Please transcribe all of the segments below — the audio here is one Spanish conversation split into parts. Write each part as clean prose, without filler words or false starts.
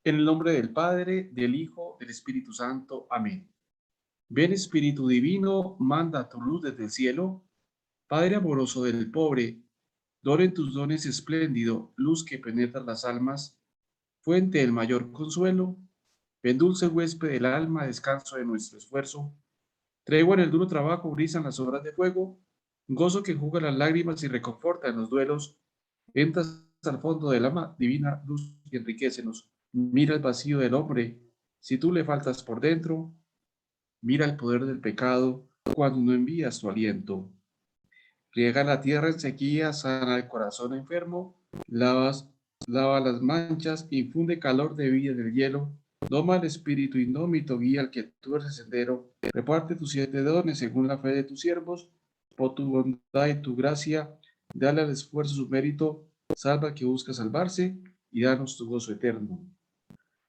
En el nombre del Padre, del Hijo, del Espíritu Santo. Amén. Ven Espíritu Divino, manda tu luz desde el cielo. Padre amoroso del pobre, dona en tus dones espléndido, luz que penetra las almas, fuente del mayor consuelo. Ven dulce huésped del alma, descanso de nuestro esfuerzo. Tregua en el duro trabajo, brisan las horas de fuego, gozo que enjuga las lágrimas y reconforta en los duelos. Entras al fondo del alma, divina luz y enriquecenos. Mira el vacío del hombre, si tú le faltas por dentro, mira el poder del pecado cuando no envías tu aliento. Riega la tierra en sequía, sana el corazón enfermo, lava las manchas, infunde calor de vida en el hielo, doma el espíritu indómito, guía al que tuerce sendero, reparte tus 7 dones según la fe de tus siervos, por tu bondad y tu gracia, dale al esfuerzo su mérito, salva al que busca salvarse, y danos tu gozo eterno.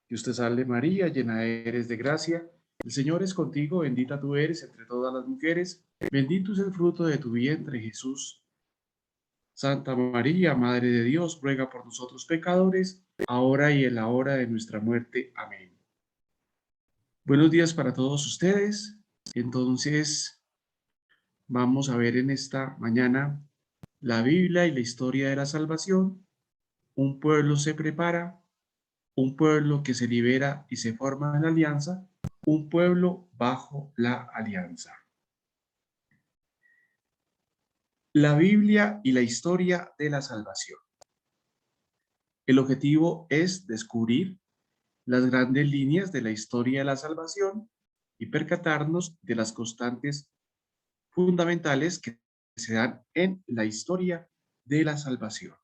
Dios te salve María, llena eres de gracia, el Señor es contigo, bendita tú eres entre todas las mujeres, bendito es el fruto de tu vientre Jesús. Santa María, Madre de Dios, ruega por nosotros pecadores, ahora y en la hora de nuestra muerte. Amén. Buenos días para todos ustedes. Entonces, vamos a ver en esta mañana la Biblia y la historia de la salvación. Un pueblo se prepara, un pueblo que se libera y se forma en alianza, un pueblo bajo la alianza. La Biblia y la historia de la salvación. El objetivo es descubrir las grandes líneas de la historia de la salvación y percatarnos de las constantes fundamentales que se dan en la historia de la salvación.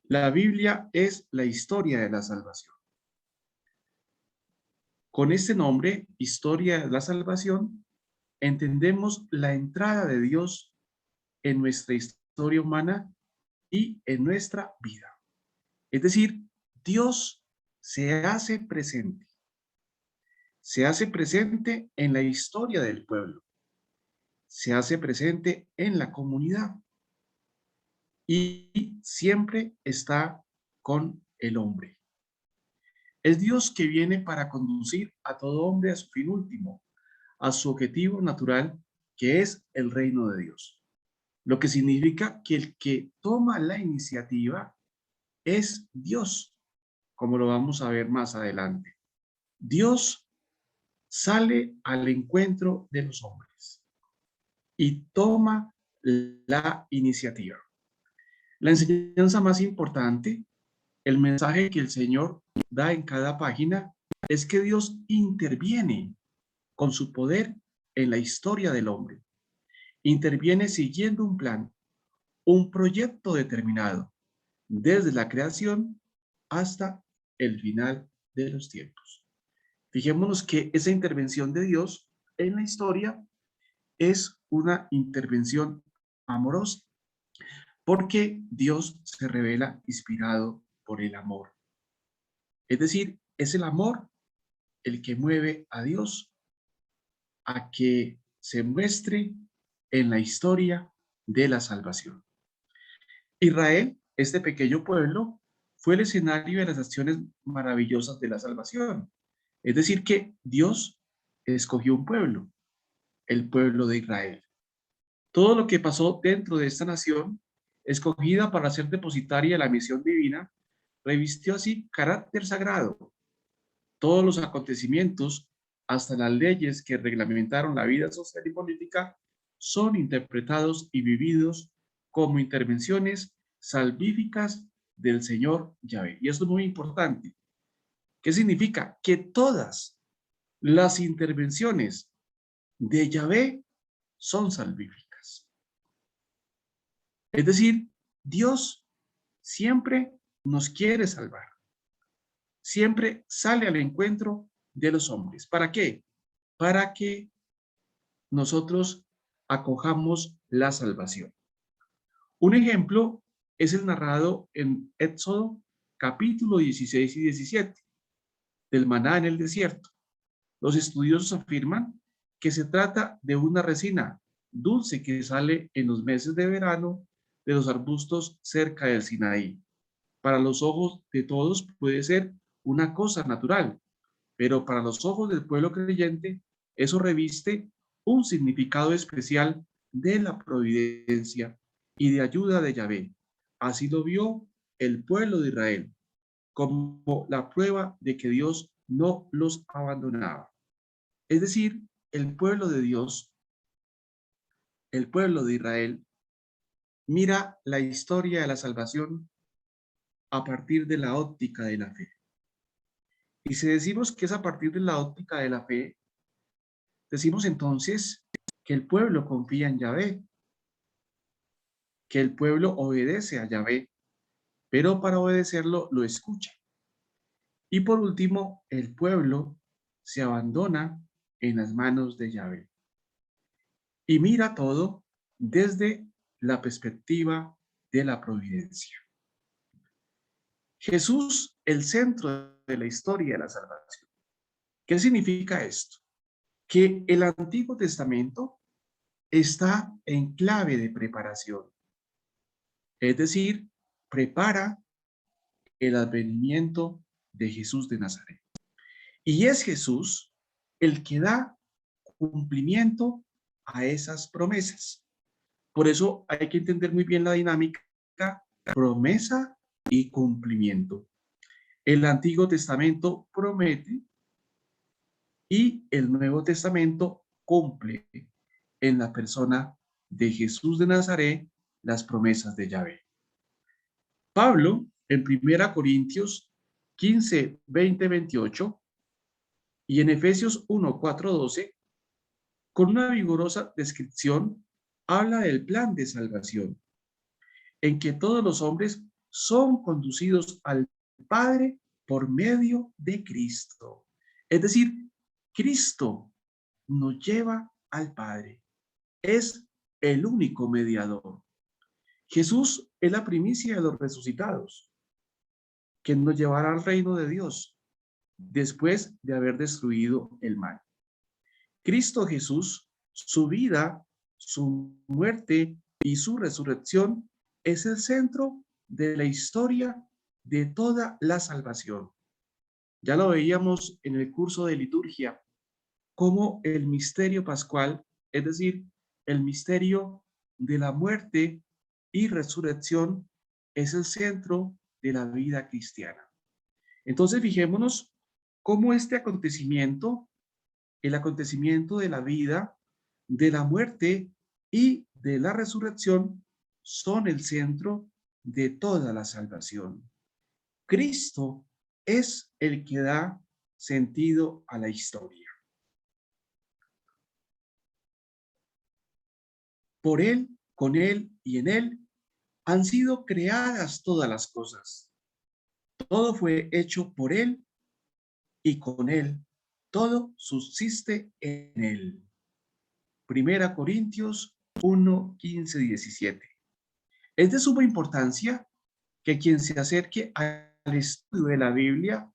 La Biblia es la historia de la salvación. Con este nombre, Historia de la Salvación, entendemos la entrada de Dios en nuestra historia humana y en nuestra vida. Es decir, Dios se hace presente. Se hace presente en la historia del pueblo. Se hace presente en la comunidad. Y siempre está con el hombre. Es Dios que viene para conducir a todo hombre a su fin último, a su objetivo natural, que es el reino de Dios. Lo que significa que el que toma la iniciativa es Dios, como lo vamos a ver más adelante. Dios sale al encuentro de los hombres y toma la iniciativa. La enseñanza más importante, el mensaje que el Señor da en cada página, es que Dios interviene con su poder en la historia del hombre. Interviene siguiendo un plan, un proyecto determinado, desde la creación hasta el final de los tiempos. Fijémonos que esa intervención de Dios en la historia es una intervención amorosa, porque Dios se revela inspirado por el amor. Es decir, es el amor el que mueve a Dios a que se muestre en la historia de la salvación. Israel, este pequeño pueblo, fue el escenario de las acciones maravillosas de la salvación. Es decir, que Dios escogió un pueblo, el pueblo de Israel. Todo lo que pasó dentro de esta nación, escogida para ser depositaria de la misión divina, revistió así carácter sagrado. Todos los acontecimientos, hasta las leyes que reglamentaron la vida social y política, son interpretados y vividos como intervenciones salvíficas del Señor Yahvé. Y esto es muy importante. ¿Qué significa? Que todas las intervenciones de Yahvé son salvíficas. Es decir, Dios siempre nos quiere salvar. Siempre sale al encuentro de los hombres. ¿Para qué? Para que nosotros acojamos la salvación. Un ejemplo es el narrado en Éxodo capítulo 16 y 17, del maná en el desierto. Los estudiosos afirman que se trata de una resina dulce que sale en los meses de verano de los arbustos cerca del Sinaí. Para los ojos de todos puede ser una cosa natural, pero para los ojos del pueblo creyente, eso reviste un significado especial de la providencia y de ayuda de Yahvé. Así lo vio el pueblo de Israel, como la prueba de que Dios no los abandonaba. Es decir, el pueblo de Dios, el pueblo de Israel, mira la historia de la salvación a partir de la óptica de la fe. Y si decimos que es a partir de la óptica de la fe, decimos entonces que el pueblo confía en Yahvé, que el pueblo obedece a Yahvé, pero para obedecerlo lo escucha. Y por último, el pueblo se abandona en las manos de Yahvé y mira todo desde la perspectiva de la providencia. Jesús, el centro de la historia de la salvación. ¿Qué significa esto? Que el Antiguo Testamento está en clave de preparación, es decir, prepara el advenimiento de Jesús de Nazaret. Y es Jesús el que da cumplimiento a esas promesas. Por eso hay que entender muy bien la dinámica, promesa y cumplimiento. El Antiguo Testamento promete y el Nuevo Testamento cumple en la persona de Jesús de Nazaret las promesas de Yahvé. Pablo, en 1 Corintios 15, 20, 28 y en Efesios 1, 4, 12, con una vigorosa descripción, habla del plan de salvación, en que todos los hombres son conducidos al Padre por medio de Cristo. Es decir, Cristo nos lleva al Padre. Es el único mediador. Jesús es la primicia de los resucitados, que nos llevará al reino de Dios después de haber destruido el mal. Cristo Jesús, su vida, su muerte y su resurrección es el centro de la historia de toda la salvación. Ya lo veíamos en el curso de liturgia, como el misterio pascual, es decir, el misterio de la muerte y resurrección, es el centro de la vida cristiana. Entonces, fijémonos cómo este acontecimiento, el acontecimiento de la vida, de la muerte y de la resurrección, son el centro de toda la salvación. Cristo es el que da sentido a la historia. Por Él, con Él y en Él han sido creadas todas las cosas. Todo fue hecho por Él y con Él. Todo subsiste en Él. 1 Corintios 1, 15, 17. Es de suma importancia que quien se acerque al estudio de la Biblia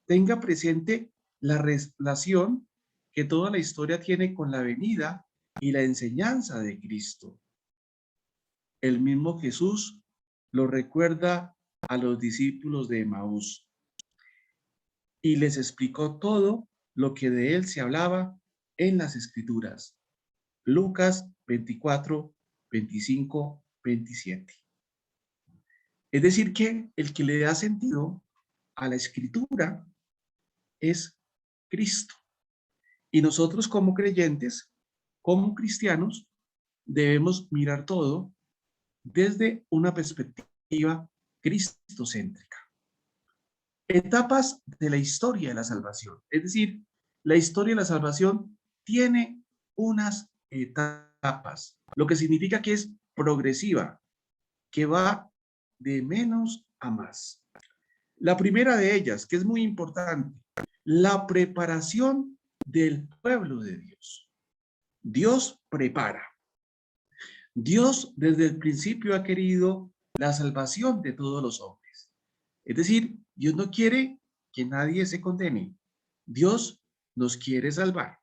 tenga presente la relación que toda la historia tiene con la venida y la enseñanza de Cristo. El mismo Jesús lo recuerda a los discípulos de Emaús y les explicó todo lo que de él se hablaba en las Escrituras. Lucas 24, 25, 27. Es decir, que el que le da sentido a la Escritura es Cristo. Y nosotros como creyentes, como cristianos, debemos mirar todo desde una perspectiva cristocéntrica. Etapas de la historia de la salvación. Es decir, la historia de la salvación tiene unas etapas, lo que significa que es progresiva, que va de menos a más. La primera de ellas, que es muy importante, la preparación del pueblo de Dios. Dios prepara. Dios desde el principio ha querido la salvación de todos los hombres. Es decir, Dios no quiere que nadie se condene. Dios nos quiere salvar.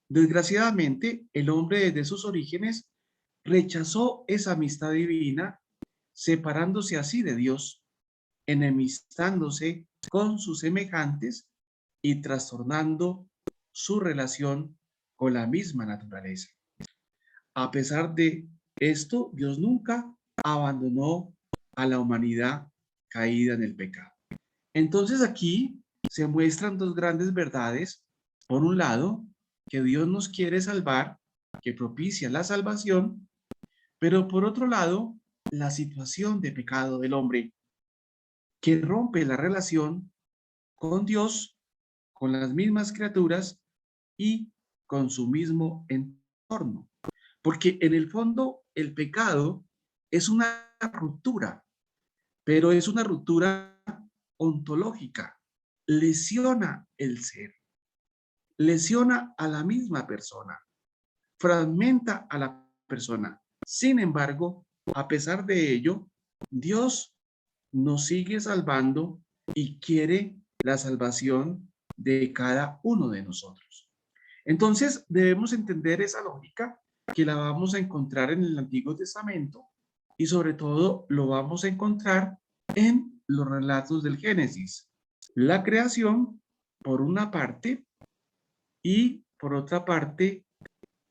Desgraciadamente, el hombre desde sus orígenes rechazó esa amistad divina, separándose así de Dios, enemistándose con sus semejantes y trastornando su relación con la misma naturaleza. A pesar de esto, Dios nunca abandonó a la humanidad caída en el pecado. Entonces aquí se muestran dos grandes verdades. Por un lado, que Dios nos quiere salvar, que propicia la salvación, pero por otro lado, la situación de pecado del hombre, que rompe la relación con Dios, con las mismas criaturas y con su mismo entorno. Porque en el fondo el pecado es una ruptura, pero es una ruptura ontológica. Lesiona el ser, lesiona a la misma persona, fragmenta a la persona. Sin embargo, a pesar de ello, Dios nos sigue salvando y quiere la salvación de cada uno de nosotros. Entonces, debemos entender esa lógica que la vamos a encontrar en el Antiguo Testamento y sobre todo lo vamos a encontrar en los relatos del Génesis. La creación, por una parte, y por otra parte,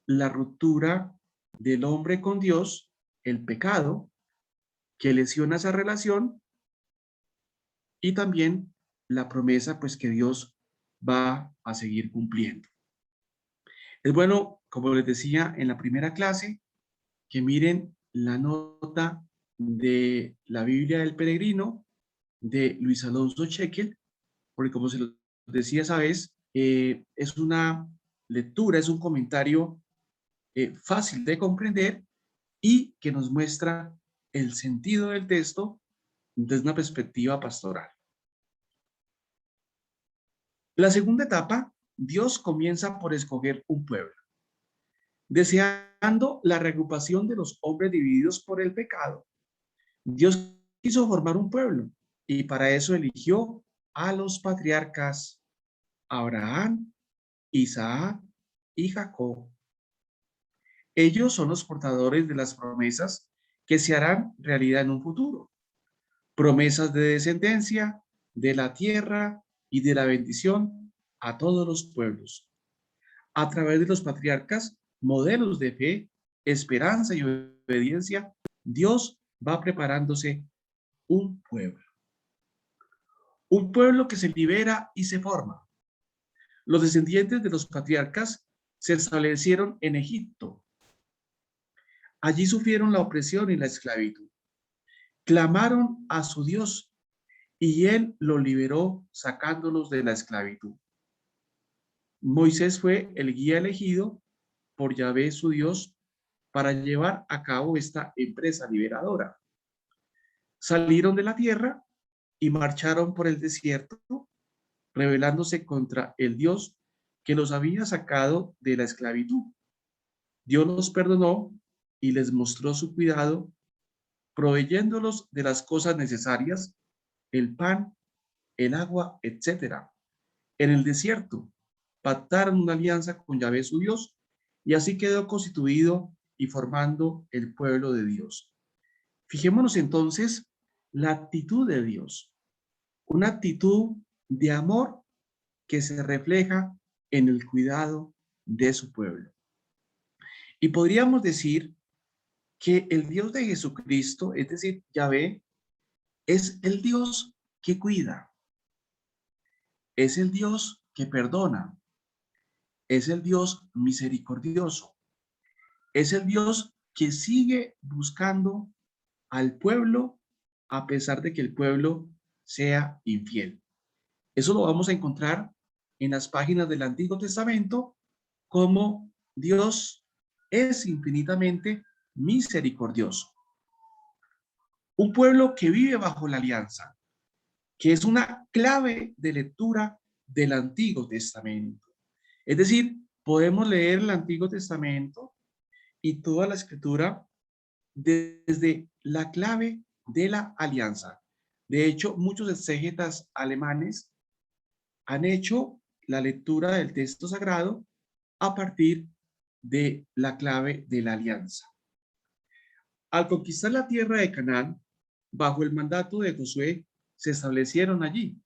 la ruptura del hombre con Dios, el pecado, que lesiona esa relación, y también la promesa, pues, que Dios va a seguir cumpliendo. Es bueno, como les decía en la primera clase, que miren la nota de la Biblia del Peregrino de Luis Alonso Chequel, porque como se lo decía esa vez, es una lectura, es un comentario fácil de comprender y que nos muestra el sentido del texto desde una perspectiva pastoral. La segunda etapa, Dios comienza por escoger un pueblo. Deseando la reagrupación de los hombres divididos por el pecado, Dios quiso formar un pueblo y para eso eligió a los patriarcas Abraham, Isaac y Jacob. Ellos son los portadores de las promesas que se harán realidad en un futuro. Promesas de descendencia, de la tierra y de la bendición a todos los pueblos. A través de los patriarcas, modelos de fe, esperanza y obediencia, Dios va preparándose un pueblo. Un pueblo que se libera y se forma. Los descendientes de los patriarcas se establecieron en Egipto. Allí sufrieron la opresión y la esclavitud. Clamaron a su Dios y él los liberó sacándolos de la esclavitud. Moisés fue el guía elegido por Yahvé su Dios para llevar a cabo esta empresa liberadora. Salieron de la tierra y marcharon por el desierto, rebelándose contra el Dios que los había sacado de la esclavitud. Dios los perdonó y les mostró su cuidado, proveyéndolos de las cosas necesarias, el pan, el agua, etcétera. En el desierto, pactaron una alianza con Yahvé su Dios y así quedó constituido y formando el pueblo de Dios. Fijémonos entonces la actitud de Dios, una actitud de amor que se refleja en el cuidado de su pueblo. Y podríamos decir que el Dios de Jesucristo, es decir, Yahvé, es el Dios que cuida, es el Dios que perdona, es el Dios misericordioso, es el Dios que sigue buscando al pueblo a pesar de que el pueblo sea infiel. Eso lo vamos a encontrar en las páginas del Antiguo Testamento, como Dios es infinitamente misericordioso. Un pueblo que vive bajo la alianza, que es una clave de lectura del Antiguo Testamento. Es decir, podemos leer el Antiguo Testamento y toda la escritura desde la clave de la alianza. De hecho, muchos exégetas alemanes han hecho la lectura del texto sagrado a partir de la clave de la alianza. Al conquistar la tierra de Canaán, bajo el mandato de Josué, se establecieron allí.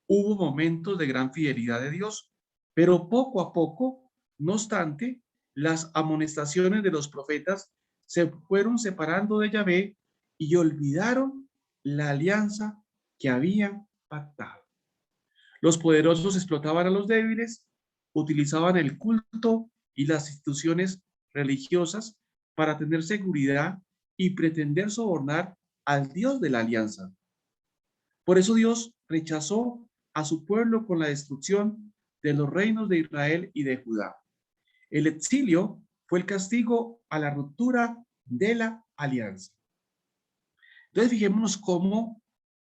Hubo momentos de gran fidelidad de Dios, pero poco a poco, no obstante, las amonestaciones de los profetas se fueron separando de Yahvé y olvidaron la alianza que habían pactado. Los poderosos explotaban a los débiles, utilizaban el culto y las instituciones religiosas para tener seguridad y pretender sobornar al Dios de la alianza. Por eso Dios rechazó a su pueblo con la destrucción de los reinos de Israel y de Judá. El exilio fue el castigo a la ruptura de la alianza. Entonces, fijémonos cómo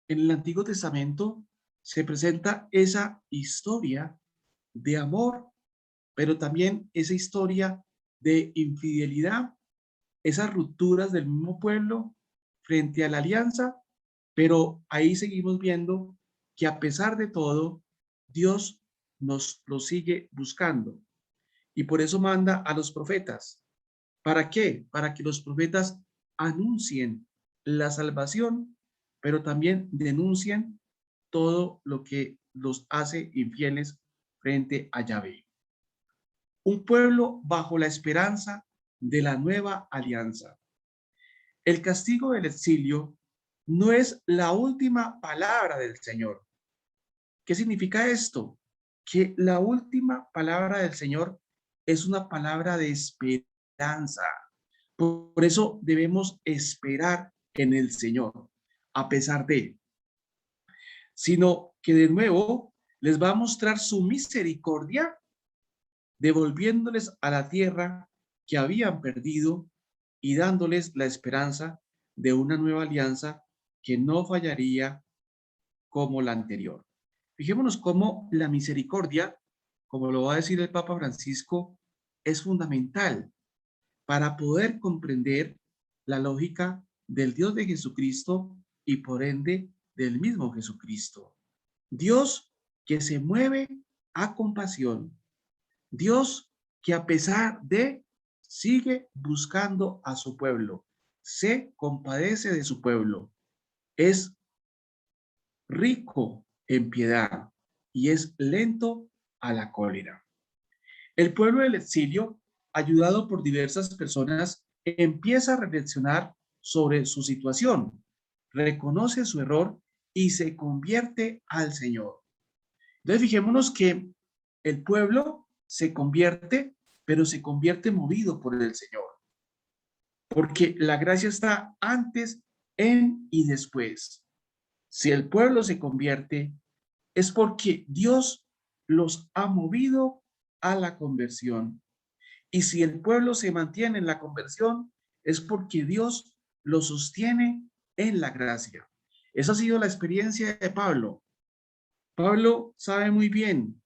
en el Antiguo Testamento se presenta esa historia de amor, pero también esa historia de infidelidad, esas rupturas del mismo pueblo frente a la alianza, pero ahí seguimos viendo que a pesar de todo, Dios nos lo sigue buscando. Y por eso manda a los profetas. ¿Para qué? Para que los profetas anuncien la salvación, pero también denuncien todo lo que los hace infieles frente a Yahvé. Un pueblo bajo la esperanza de la nueva alianza. El castigo del exilio no es la última palabra del Señor. ¿Qué significa esto? Que la última palabra del Señor es una palabra de esperanza. Por eso debemos esperar en el Señor, a pesar de, sino que de nuevo les va a mostrar su misericordia, devolviéndoles a la tierra que habían perdido y dándoles la esperanza de una nueva alianza que no fallaría como la anterior. Fijémonos cómo la misericordia, como lo va a decir el Papa Francisco, es fundamental para poder comprender la lógica del Dios de Jesucristo y por ende del mismo Jesucristo. Dios que se mueve a compasión. Dios que a pesar de sigue buscando a su pueblo. Se compadece de su pueblo. Es rico en piedad y es lento a la cólera. El pueblo del exilio, ayudado por diversas personas, empieza a reflexionar sobre su situación, reconoce su error y se convierte al Señor. Entonces, fijémonos que el pueblo se convierte, pero se convierte movido por el Señor, porque la gracia está antes, en y después. Si el pueblo se convierte, es porque Dios los ha movido a la conversión. Y si el pueblo se mantiene en la conversión, es porque Dios lo sostiene en la gracia. Esa ha sido la experiencia de Pablo. Pablo sabe muy bien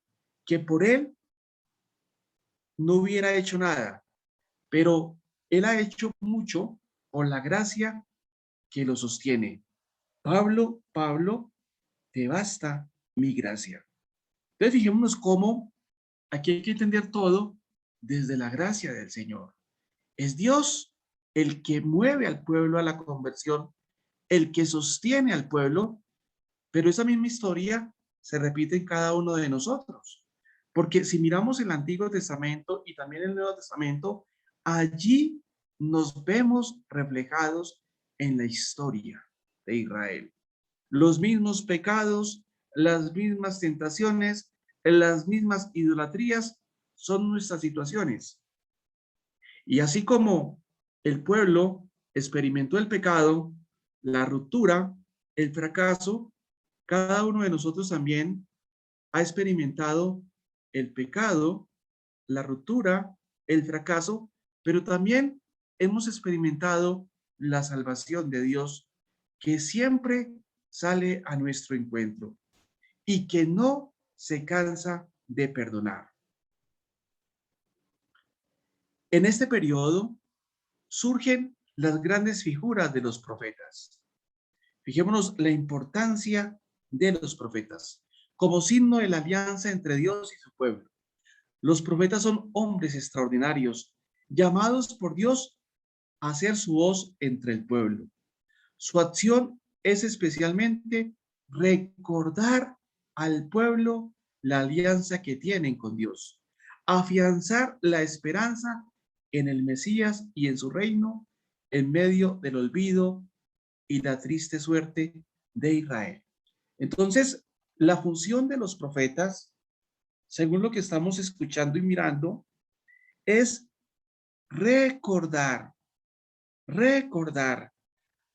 que por él no hubiera hecho nada, pero él ha hecho mucho por la gracia que lo sostiene. Pablo, te basta mi gracia. Entonces fijémonos cómo aquí hay que entender todo desde la gracia del Señor. Es Dios el que mueve al pueblo a la conversión, el que sostiene al pueblo, pero esa misma historia se repite en cada uno de nosotros. Porque si miramos el Antiguo Testamento y también el Nuevo Testamento, allí nos vemos reflejados en la historia de Israel. Los mismos pecados, las mismas tentaciones, las mismas idolatrías son nuestras situaciones. Y así como el pueblo experimentó el pecado, la ruptura, el fracaso, cada uno de nosotros también ha experimentado el pecado, la ruptura, el fracaso, pero también hemos experimentado la salvación de Dios que siempre sale a nuestro encuentro y que no se cansa de perdonar. En este periodo surgen las grandes figuras de los profetas. Fijémonos la importancia de los profetas como signo de la alianza entre Dios y su pueblo. Los profetas son hombres extraordinarios, llamados por Dios a hacer su voz entre el pueblo. Su acción es especialmente recordar al pueblo la alianza que tienen con Dios, afianzar la esperanza en el Mesías y en su reino en medio del olvido y la triste suerte de Israel. Entonces, la función de los profetas, según lo que estamos escuchando y mirando, es recordar, recordar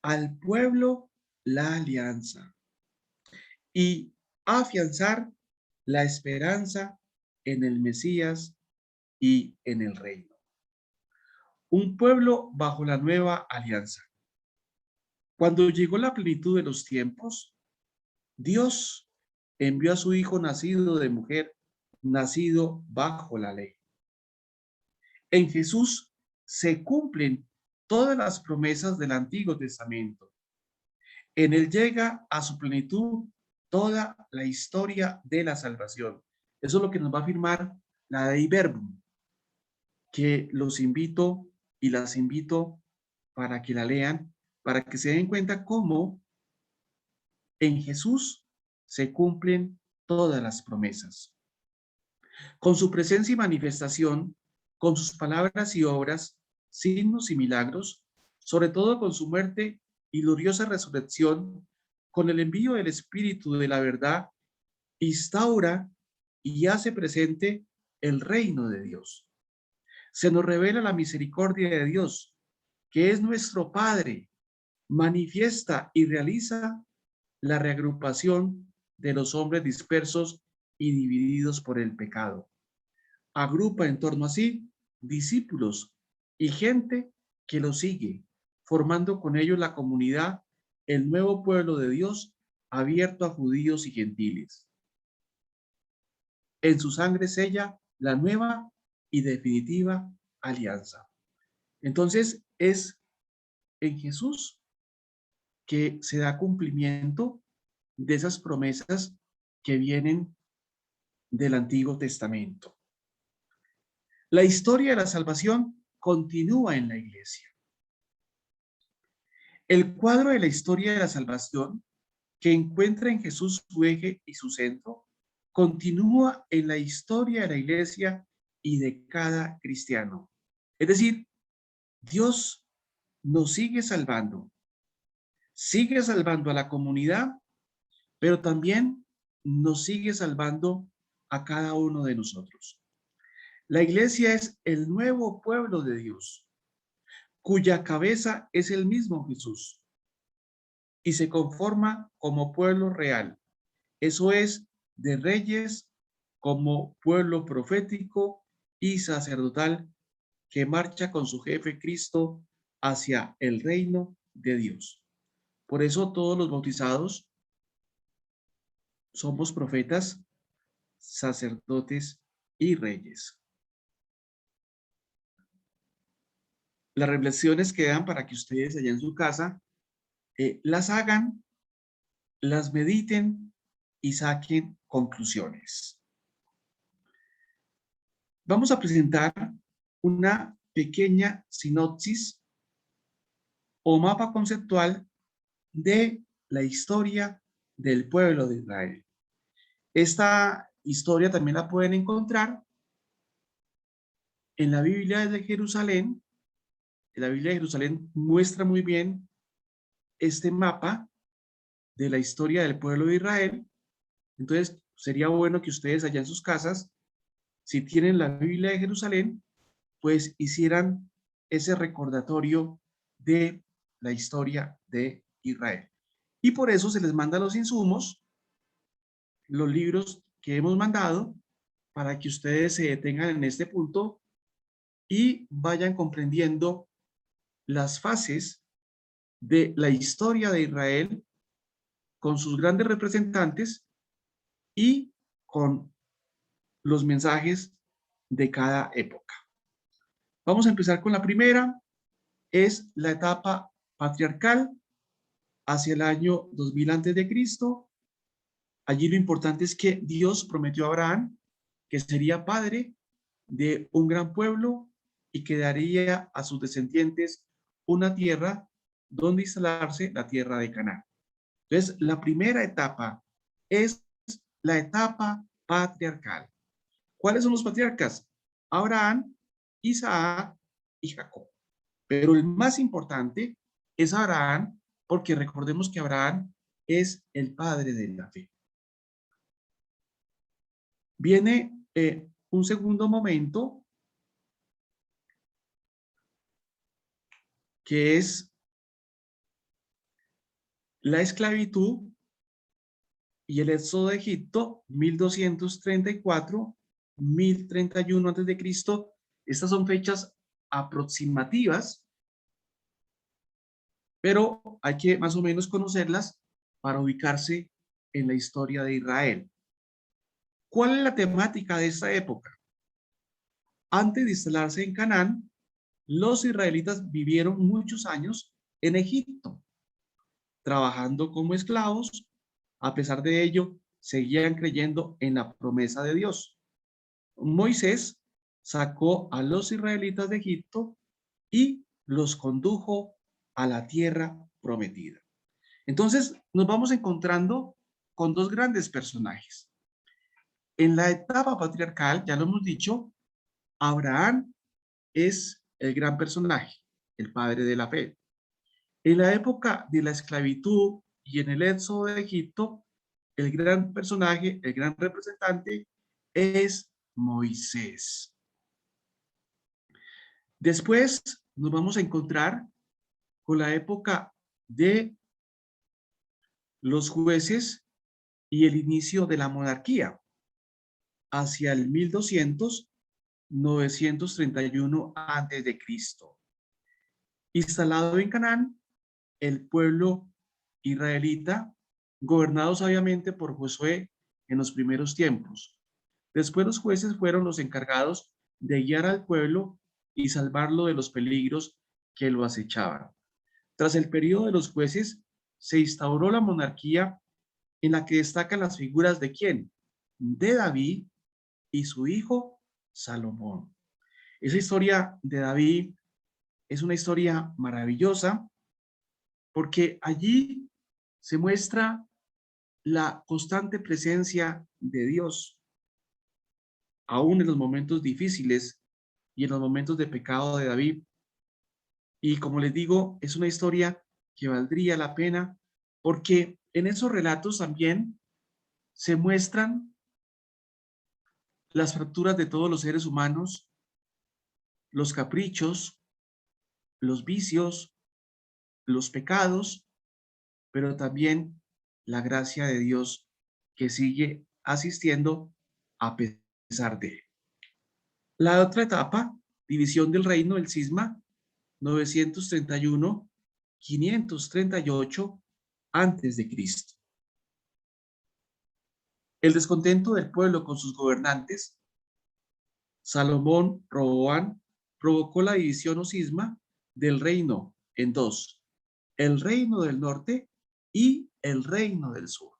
al pueblo la alianza y afianzar la esperanza en el Mesías y en el reino. Un pueblo bajo la nueva alianza. Cuando llegó la plenitud de los tiempos, Dios envió a su Hijo nacido de mujer, nacido bajo la ley. En Jesús se cumplen todas las promesas del Antiguo Testamento. En él llega a su plenitud toda la historia de la salvación. Eso es lo que nos va a afirmar la Dei Verbum, que los invito y las invito para que la lean, para que se den cuenta cómo en Jesús se cumplen todas las promesas. Con su presencia y manifestación, con sus palabras y obras, signos y milagros, sobre todo con su muerte y gloriosa resurrección, con el envío del Espíritu de la verdad, instaura y hace presente el reino de Dios. Se nos revela la misericordia de Dios, que es nuestro Padre, manifiesta y realiza la reagrupación de los hombres dispersos y divididos por el pecado. Agrupa en torno a sí discípulos y gente que lo sigue, formando con ellos la comunidad, el nuevo pueblo de Dios, abierto a judíos y gentiles. En su sangre sella la nueva y definitiva alianza. Entonces es en Jesús que se da cumplimiento de esas promesas que vienen del Antiguo Testamento. La historia de la salvación continúa en la iglesia. El cuadro de la historia de la salvación, que encuentra en Jesús su eje y su centro, continúa en la historia de la iglesia y de cada cristiano. Es decir, Dios nos sigue salvando a la comunidad, pero también nos sigue salvando a cada uno de nosotros. La iglesia es el nuevo pueblo de Dios, cuya cabeza es el mismo Jesús, y se conforma como pueblo real. Eso es, de reyes como pueblo profético y sacerdotal que marcha con su jefe Cristo hacia el reino de Dios. Por eso todos los bautizados somos profetas, sacerdotes y reyes. Las reflexiones quedan para que ustedes allá en su casa las hagan, las mediten y saquen conclusiones. Vamos a presentar una pequeña sinopsis o mapa conceptual de la historia del pueblo de Israel. Esta historia también la pueden encontrar en la Biblia de Jerusalén. La Biblia de Jerusalén muestra muy bien este mapa de la historia del pueblo de Israel. Entonces, sería bueno que ustedes allá en sus casas, si tienen la Biblia de Jerusalén, pues hicieran ese recordatorio de la historia de Israel. Y por eso se les manda los insumos, los libros que hemos mandado, para que ustedes se detengan en este punto y vayan comprendiendo las fases de la historia de Israel con sus grandes representantes y con los mensajes de cada época. Vamos a empezar con la primera, es la etapa patriarcal hacia el año 2000 antes de Cristo. Allí lo importante es que Dios prometió a Abraham que sería padre de un gran pueblo y que daría a sus descendientes una tierra donde instalarse, la tierra de Canaán. Entonces, la primera etapa es la etapa patriarcal. ¿Cuáles son los patriarcas? Abraham, Isaac y Jacob. Pero el más importante es Abraham, porque recordemos que Abraham es el padre de la fe. Viene un segundo momento, que es la esclavitud y el éxodo de Egipto, 1234, 1031 antes de Cristo. Estas son fechas aproximativas, pero hay que más o menos conocerlas para ubicarse en la historia de Israel. ¿Cuál es la temática de esta época? Antes de instalarse en Canaán, los israelitas vivieron muchos años en Egipto, trabajando como esclavos. A pesar de ello, seguían creyendo en la promesa de Dios. Moisés sacó a los israelitas de Egipto y los condujo a la tierra prometida. Entonces, nos vamos encontrando con dos grandes personajes. En la etapa patriarcal, ya lo hemos dicho, Abraham es el gran personaje, el padre de la fe. En la época de la esclavitud y en el éxodo de Egipto, el gran personaje, el gran representante es Moisés. Después nos vamos a encontrar con la época de los jueces y el inicio de la monarquía hacia el 1200, 931 antes de Cristo. Instalado en Canaán, el pueblo israelita, gobernado sabiamente por Josué en los primeros tiempos. Después los jueces fueron los encargados de guiar al pueblo y salvarlo de los peligros que lo acechaban. Tras el periodo de los jueces, se instauró la monarquía en la que destacan las figuras de ¿quién? De David y su hijo Salomón. Esa historia de David es una historia maravillosa porque allí se muestra la constante presencia de Dios, aún en los momentos difíciles y en los momentos de pecado de David. Y como les digo, es una historia que valdría la pena porque en esos relatos también se muestran las fracturas de todos los seres humanos, los caprichos, los vicios, los pecados, pero también la gracia de Dios que sigue asistiendo a pesar de. La otra etapa, división del reino del cisma, 931, 538 antes de Cristo. El descontento del pueblo con sus gobernantes, Salomón, Roboam, provocó la división o cisma del reino en dos, el reino del norte y el reino del sur.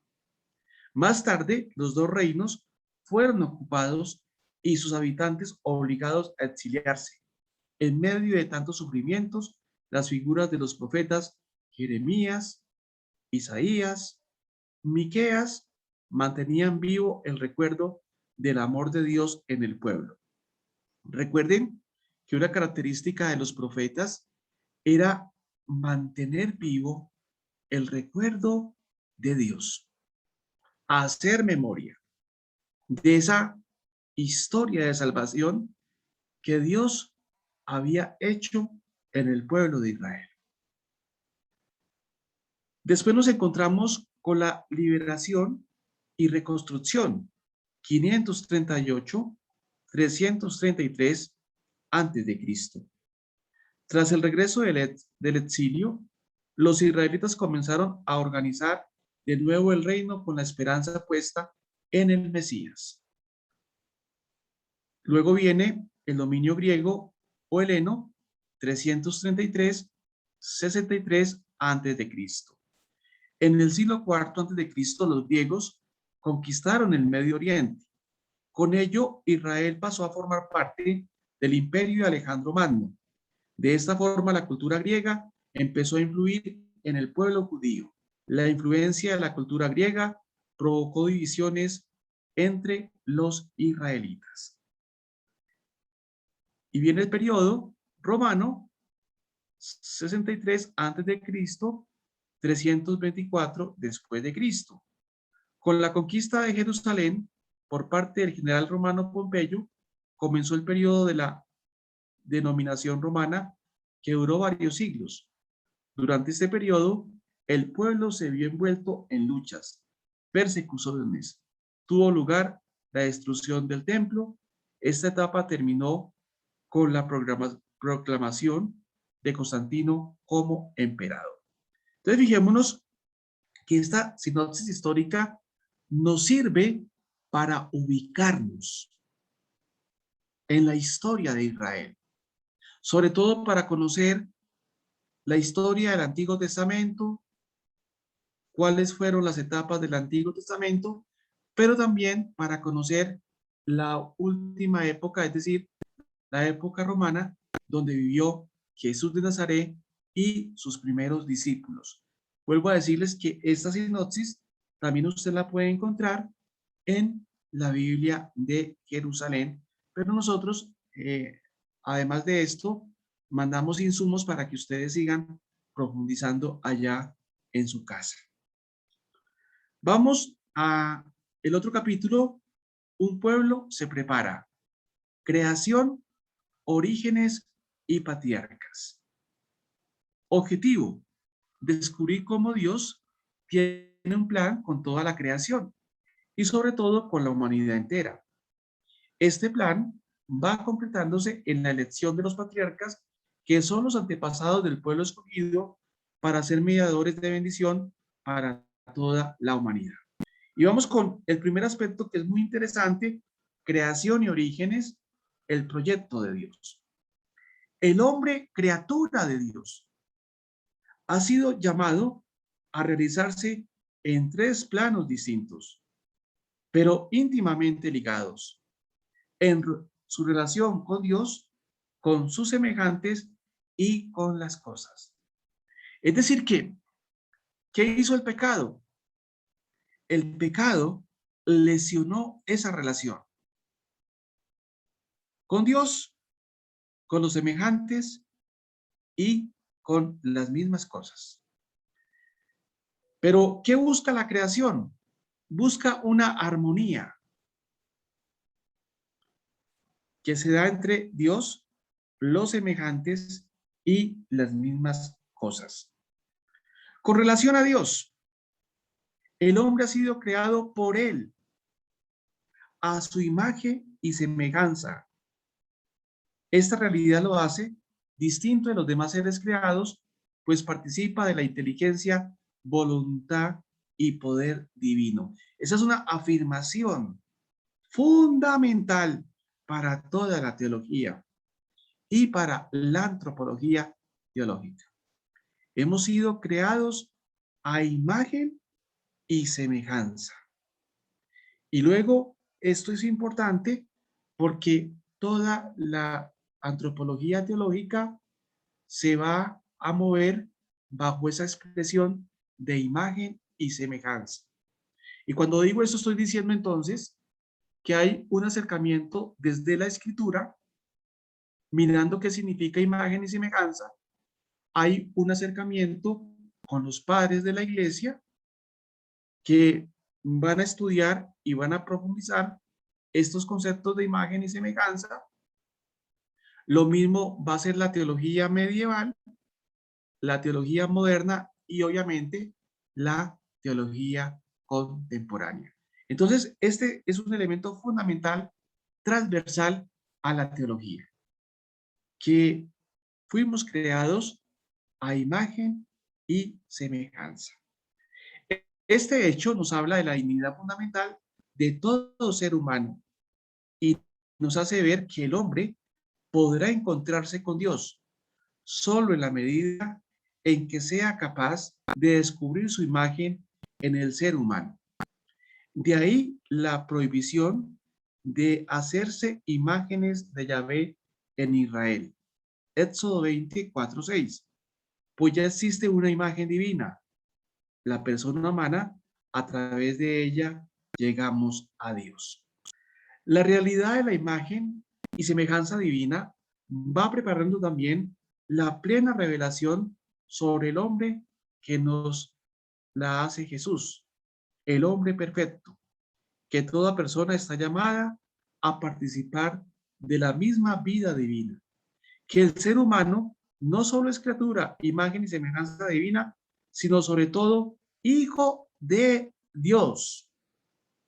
Más tarde, los dos reinos fueron ocupados y sus habitantes obligados a exiliarse. En medio de tantos sufrimientos, las figuras de los profetas Jeremías, Isaías, Miqueas mantenían vivo el recuerdo del amor de Dios en el pueblo. Recuerden que una característica de los profetas era mantener vivo el recuerdo de Dios, hacer memoria de esa historia de salvación que Dios había hecho en el pueblo de Israel. Después nos encontramos con la liberación y reconstrucción, 538, 333 antes de Cristo. Tras el regreso del exilio, los israelitas comenzaron a organizar de nuevo el reino con la esperanza puesta en el Mesías. Luego viene el dominio griego o heleno, 333, 63 antes de Cristo. En el siglo IV antes de Cristo, los griegos conquistaron el Medio Oriente. Con ello, Israel pasó a formar parte del imperio de Alejandro Magno. De esta forma, la cultura griega empezó a influir en el pueblo judío. La influencia de la cultura griega provocó divisiones entre los israelitas. Y viene el periodo romano, 63 antes de Cristo, 324 después de Cristo. Con la conquista de Jerusalén por parte del general romano Pompeyo, comenzó el periodo de la denominación romana que duró varios siglos. Durante este periodo, el pueblo se vio envuelto en luchas, persecuciones. Tuvo lugar la destrucción del templo. Esta etapa terminó con la proclamación de Constantino como emperador. Entonces, fijémonos que esta sinopsis histórica nos sirve para ubicarnos en la historia de Israel, sobre todo para conocer la historia del Antiguo Testamento, cuáles fueron las etapas del Antiguo Testamento, pero también para conocer la última época, es decir, la época romana, donde vivió Jesús de Nazaret y sus primeros discípulos. Vuelvo a decirles que esta sinopsis también usted la puede encontrar en la Biblia de Jerusalén, pero nosotros, además de esto, mandamos insumos para que ustedes sigan profundizando allá en su casa. Vamos a el otro capítulo, un pueblo se prepara. Creación, orígenes y patriarcas. Objetivo, descubrir cómo Dios tiene un plan con toda la creación y sobre todo con la humanidad entera. Este plan va completándose en la elección de los patriarcas, que son los antepasados del pueblo escogido para ser mediadores de bendición para toda la humanidad. Y vamos con el primer aspecto que es muy interesante, creación y orígenes, el proyecto de Dios. El hombre, criatura de Dios, ha sido llamado a realizarse en tres planos distintos, pero íntimamente ligados, en su relación con Dios, con sus semejantes y con las cosas. Es decir, ¿qué hizo el pecado? El pecado lesionó esa relación con Dios, con los semejantes y con las mismas cosas. Pero, ¿qué busca la creación? Busca una armonía que se da entre Dios, los semejantes y las mismas cosas. Con relación a Dios, el hombre ha sido creado por él, a su imagen y semejanza. Esta realidad lo hace distinto de los demás seres creados, pues participa de la inteligencia, voluntad y poder divino. Esa es una afirmación fundamental para toda la teología y para la antropología teológica. Hemos sido creados a imagen y semejanza. Y luego, esto es importante porque toda la antropología teológica se va a mover bajo esa expresión de imagen y semejanza. Y cuando digo esto, estoy diciendo entonces que hay un acercamiento desde la escritura, mirando qué significa imagen y semejanza. Hay un acercamiento con los padres de la iglesia que van a estudiar y van a profundizar estos conceptos de imagen y semejanza. Lo mismo va a ser la teología medieval, la teología moderna y obviamente la teología contemporánea. Entonces, este es un elemento fundamental, transversal a la teología, que fuimos creados a imagen y semejanza. Este hecho nos habla de la dignidad fundamental de todo ser humano y nos hace ver que el hombre podrá encontrarse con Dios solo en la medida en que sea capaz de descubrir su imagen en el ser humano. De ahí la prohibición de hacerse imágenes de Yahvé en Israel. Éxodo 24:6. Pues ya existe una imagen divina, la persona humana, a través de ella llegamos a Dios. La realidad de la imagen y semejanza divina va preparando también la plena revelación sobre el hombre que nos la hace Jesús, el hombre perfecto, que toda persona está llamada a participar de la misma vida divina, que el ser humano no solo es criatura, imagen y semejanza divina, sino sobre todo hijo de Dios.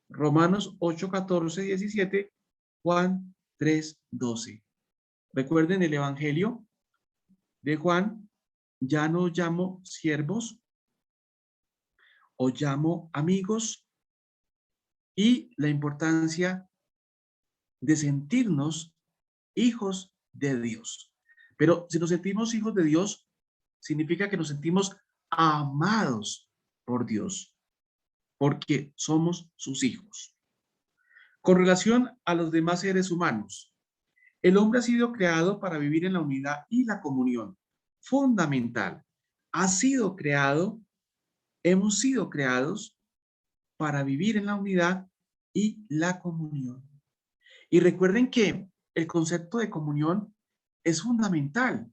Romanos 8, 14, 17, Juan 3, 12. Recuerden el Evangelio de Juan, ya no llamo siervos o llamo amigos, y la importancia de sentirnos hijos de Dios. Pero si nos sentimos hijos de Dios, significa que nos sentimos amados por Dios, porque somos sus hijos. Con relación a los demás seres humanos, el hombre ha sido creado para vivir en la unidad y la comunión. Fundamental. Ha sido creado, hemos sido creados para vivir en la unidad y la comunión. Y recuerden que el concepto de comunión es fundamental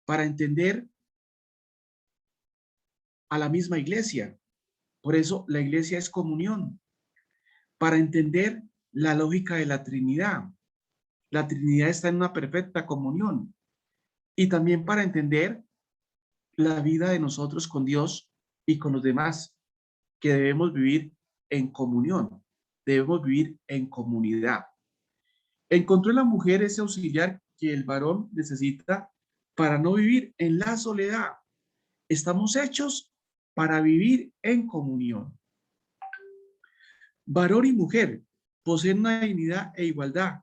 para entender a la misma iglesia. Por eso la iglesia es comunión, para entender la lógica de la Trinidad. La Trinidad está en una perfecta comunión. Y también para entender la vida de nosotros con Dios y con los demás, que debemos vivir en comunión, debemos vivir en comunidad. Encontró en la mujer ese auxiliar que el varón necesita para no vivir en la soledad. Estamos hechos para vivir en comunión. Varón y mujer poseen una dignidad e igualdad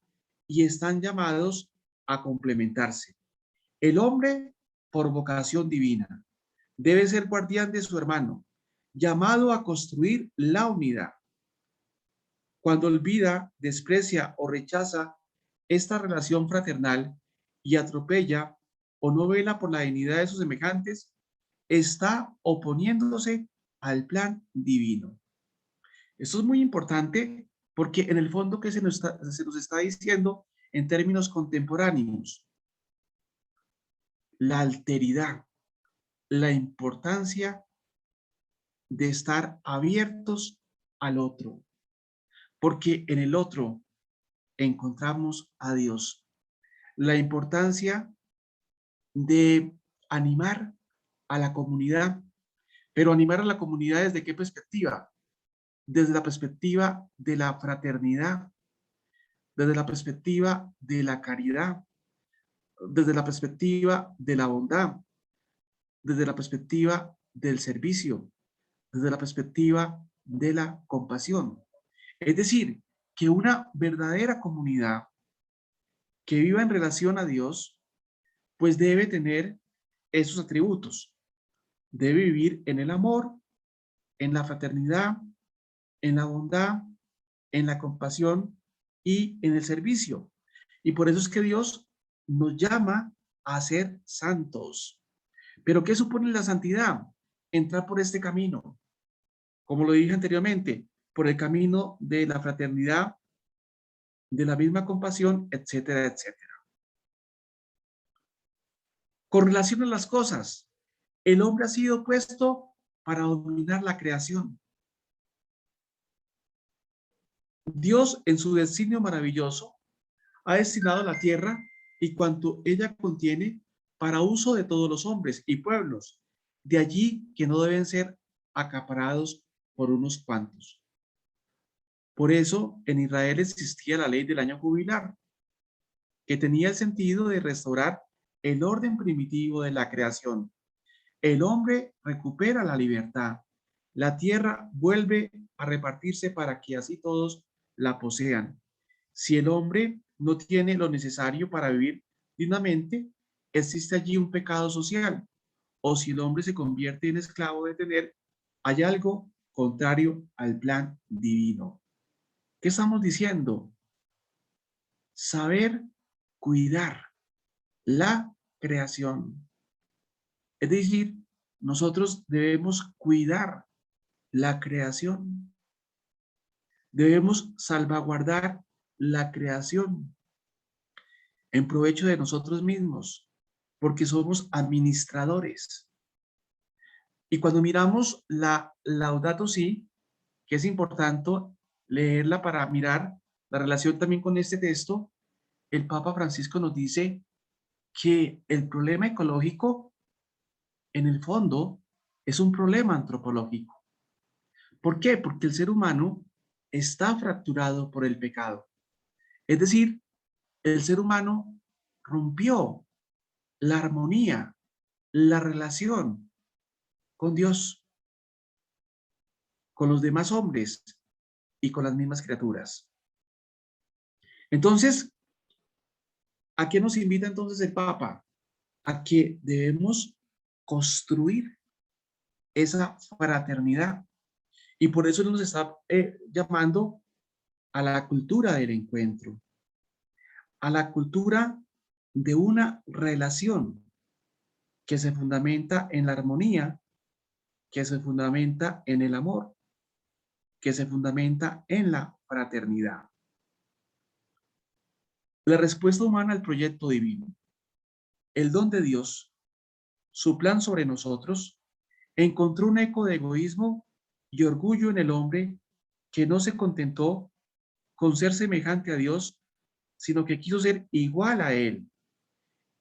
y están llamados a complementarse. El hombre, por vocación divina, debe ser guardián de su hermano, llamado a construir la unidad. Cuando olvida, desprecia o rechaza esta relación fraternal y atropella o no vela por la dignidad de sus semejantes, está oponiéndose al plan divino. Esto es muy importante porque en el fondo que se nos está diciendo en términos contemporáneos, la alteridad, la importancia de estar abiertos al otro, porque en el otro encontramos a Dios. La importancia de animar a la comunidad, pero animar a la comunidad ¿desde qué perspectiva? Desde la perspectiva de la fraternidad, desde la perspectiva de la caridad, desde la perspectiva de la bondad, desde la perspectiva del servicio, desde la perspectiva de la compasión. Es decir, que una verdadera comunidad que viva en relación a Dios, pues debe tener esos atributos. Debe vivir en el amor, en la fraternidad, en la bondad, en la compasión y en el servicio. Y por eso es que Dios nos llama a ser santos. Pero ¿qué supone la santidad? Entrar por este camino, como lo dije anteriormente, por el camino de la fraternidad, de la misma compasión, etcétera, etcétera. Con relación a las cosas, el hombre ha sido puesto para dominar la creación. Dios, en su designio maravilloso, ha destinado la tierra y cuanto ella contiene para uso de todos los hombres y pueblos. De allí que no deben ser acaparados por unos cuantos. Por eso en Israel existía la ley del año jubilar, que tenía el sentido de restaurar el orden primitivo de la creación. El hombre recupera la libertad. La tierra vuelve a repartirse para que así todos la posean. Si el hombre no tiene lo necesario para vivir dignamente, existe allí un pecado social. O si el hombre se convierte en esclavo de tener, hay algo contrario al plan divino. ¿Qué estamos diciendo? Saber cuidar la creación. Es decir, nosotros debemos cuidar la creación. Debemos salvaguardar la creación en provecho de nosotros mismos, porque somos administradores. Y cuando miramos la Laudato Si, que es importante leerla para mirar la relación también con este texto, el Papa Francisco nos dice que el problema ecológico, en el fondo, es un problema antropológico. ¿Por qué? Porque el ser humano está fracturado por el pecado. Es decir, el ser humano rompió la armonía, la relación con Dios, con los demás hombres y con las mismas criaturas. Entonces, ¿a qué nos invita entonces el Papa? A que debemos construir esa fraternidad. Y por eso nos está llamando a la cultura del encuentro, a la cultura de una relación que se fundamenta en la armonía, que se fundamenta en el amor, que se fundamenta en la fraternidad. La respuesta humana al proyecto divino, el don de Dios, su plan sobre nosotros, encontró un eco de egoísmo y orgullo en el hombre que no se contentó con ser semejante a Dios, sino que quiso ser igual a Él,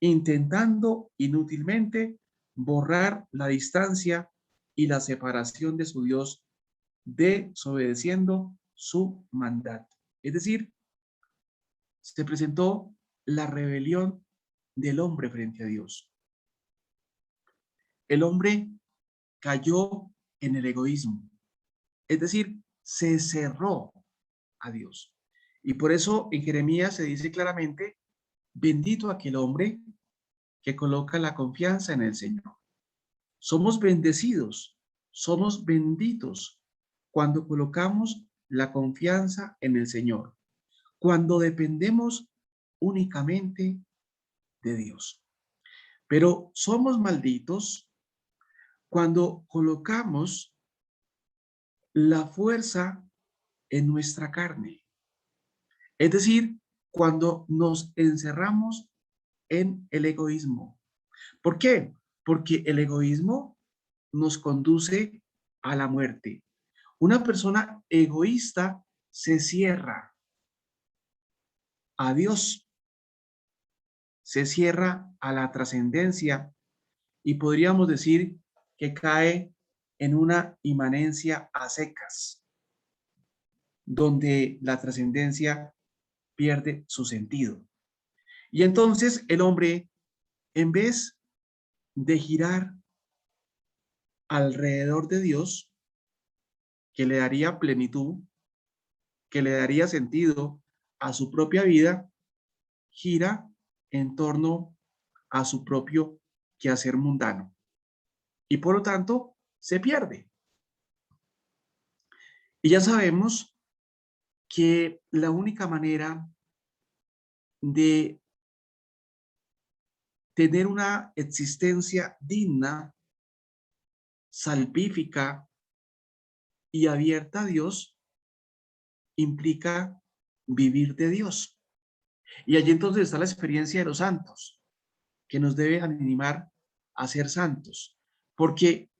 intentando inútilmente borrar la distancia y la separación de su Dios, desobedeciendo su mandato. Es decir, se presentó la rebelión del hombre frente a Dios. El hombre cayó en el egoísmo, es decir, se cerró a Dios. Y por eso en Jeremías se dice claramente, bendito aquel hombre que coloca la confianza en el Señor. Somos bendecidos, somos benditos cuando colocamos la confianza en el Señor, cuando dependemos únicamente de Dios. Pero somos malditos cuando colocamos la fuerza en nuestra carne. Es decir, cuando nos encerramos en el egoísmo. ¿Por qué? Porque el egoísmo nos conduce a la muerte. Una persona egoísta se cierra a Dios, se cierra a la trascendencia y podríamos decir que cae en una inmanencia a secas, donde la trascendencia pierde su sentido. Y entonces el hombre, en vez de girar alrededor de Dios, que le daría plenitud, que le daría sentido a su propia vida, gira en torno a su propio quehacer mundano. Y por lo tanto, se pierde. Y ya sabemos que la única manera de tener una existencia digna, salvífica y abierta a Dios implica vivir de Dios. Y allí entonces está la experiencia de los santos, que nos debe animar a ser santos. Porque,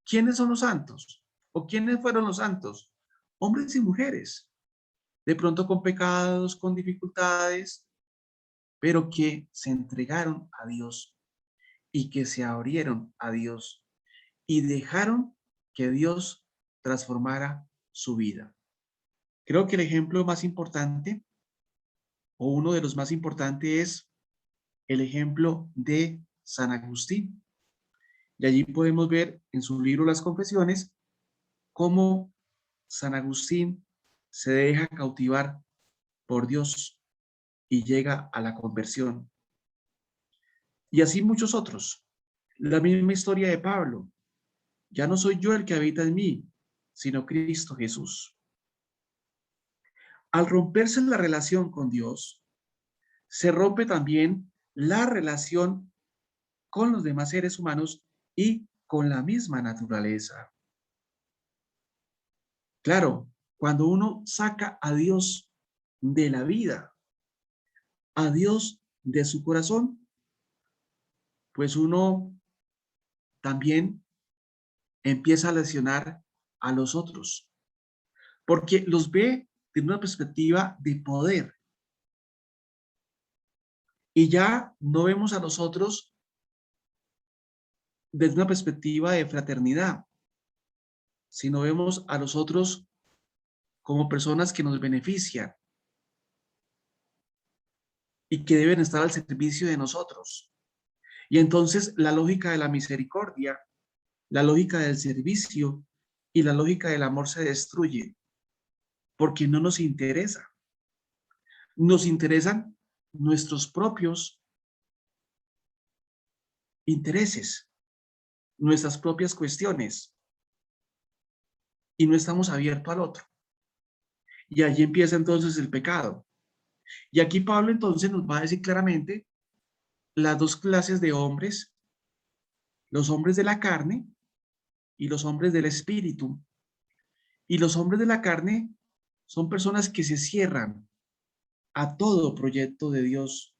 ¿quiénes son los santos? ¿O quiénes fueron los santos? Hombres y mujeres, de pronto con pecados, con dificultades, pero que se entregaron a Dios y que se abrieron a Dios y dejaron que Dios transformara su vida. Creo que el ejemplo más importante o uno de los más importantes es el ejemplo de San Agustín. Y allí podemos ver en su libro Las Confesiones cómo San Agustín se deja cautivar por Dios y llega a la conversión. Y así muchos otros. La misma historia de Pablo. Ya no soy yo el que habita en mí, sino Cristo Jesús. Al romperse la relación con Dios, se rompe también la relación con los demás seres humanos y con la misma naturaleza. Claro, Cuando uno saca a Dios de la vida, a Dios de su corazón, pues uno también empieza a lesionar a los otros, porque los ve de una perspectiva de poder y ya no vemos a los otros desde una perspectiva de fraternidad, sino vemos a los otros como personas que nos benefician y que deben estar al servicio de nosotros. Y entonces la lógica de la misericordia, la lógica del servicio y la lógica del amor se destruye porque no nos interesa. Nos interesan nuestros propios intereses, nuestras propias cuestiones y no estamos abiertos al otro. Y allí empieza entonces el pecado. Y aquí Pablo entonces nos va a decir claramente las dos clases de hombres, los hombres de la carne y los hombres del espíritu. Y los hombres de la carne son personas que se cierran a todo proyecto de Dios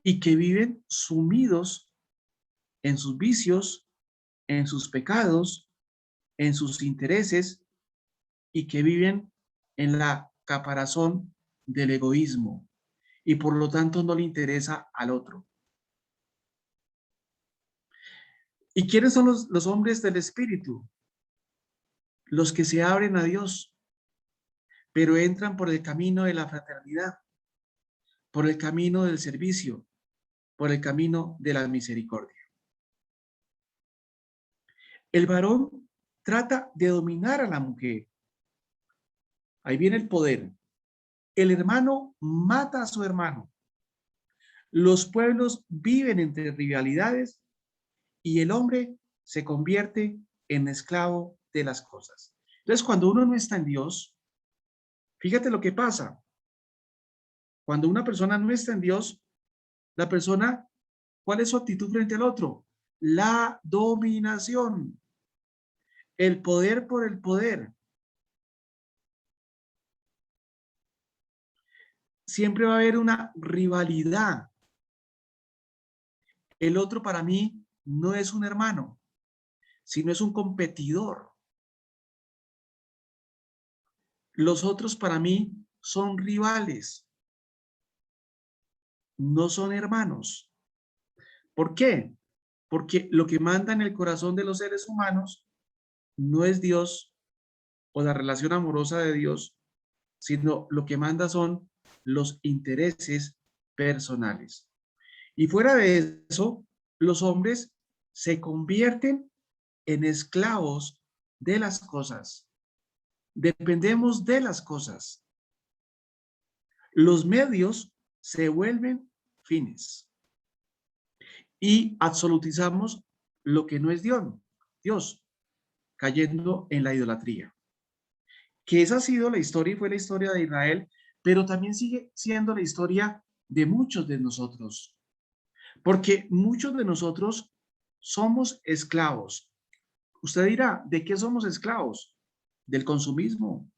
y que viven sumidos en sus vicios, en sus pecados, en sus intereses y que viven en la caparazón del egoísmo y por lo tanto no le interesa al otro. ¿Y quiénes son los hombres del espíritu? Los que se abren a Dios, pero entran por el camino de la fraternidad, por el camino del servicio, por el camino de la misericordia. El varón trata de dominar a la mujer. Ahí viene el poder. El hermano mata a su hermano. Los pueblos viven entre rivalidades y el hombre se convierte en esclavo de las cosas. Entonces, cuando uno no está en Dios, fíjate lo que pasa. Cuando una persona no está en Dios, la persona, ¿cuál es su actitud frente al otro? La dominación, el poder por el poder. Siempre va a haber una rivalidad. El otro para mí no es un hermano, sino es un competidor. Los otros para mí son rivales, no son hermanos. ¿Por qué? Porque lo que manda en el corazón de los seres humanos no es Dios o la relación amorosa de Dios, sino lo que manda son los intereses personales. Y fuera de eso, los hombres se convierten en esclavos de las cosas. Dependemos de las cosas. Los medios se vuelven fines y absolutizamos lo que no es Dios, cayendo en la idolatría. Que esa ha sido la historia y fue la historia de Israel, pero también sigue siendo la historia de muchos de nosotros, porque muchos de nosotros somos esclavos. Usted dirá, ¿de qué somos esclavos? Del consumismo,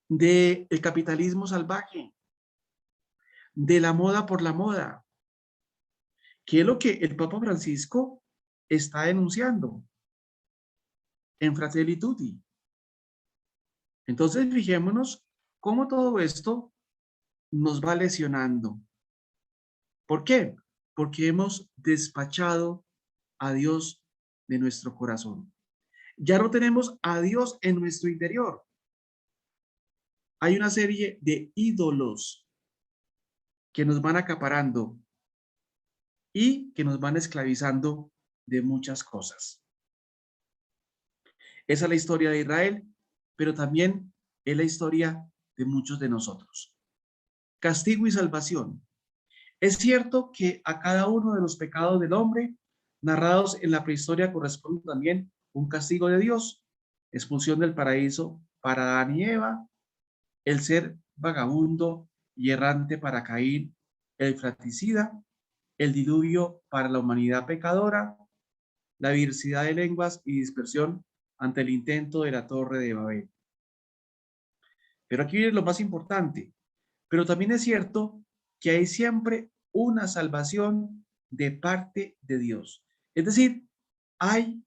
del capitalismo salvaje, de la moda por la moda, que es lo que el Papa Francisco está denunciando en Fratelli Tutti. Entonces, fijémonos cómo todo esto nos va lesionando. ¿Por qué? Porque hemos despachado a Dios de nuestro corazón. Ya no tenemos a Dios en nuestro interior. Hay una serie de ídolos que nos van acaparando y que nos van esclavizando de muchas cosas. Esa es la historia de Israel, pero también es la historia de muchos de nosotros. Castigo y salvación. Es cierto que a cada uno de los pecados del hombre, narrados en la prehistoria, corresponde también un castigo de Dios, expulsión del paraíso para Adán y Eva, el ser vagabundo y errante para Caín, el fratricida, el diluvio para la humanidad pecadora, la diversidad de lenguas y dispersión ante el intento de la Torre de Babel. Pero aquí viene lo más importante. Pero también es cierto que hay siempre una salvación de parte de Dios. Es decir, hay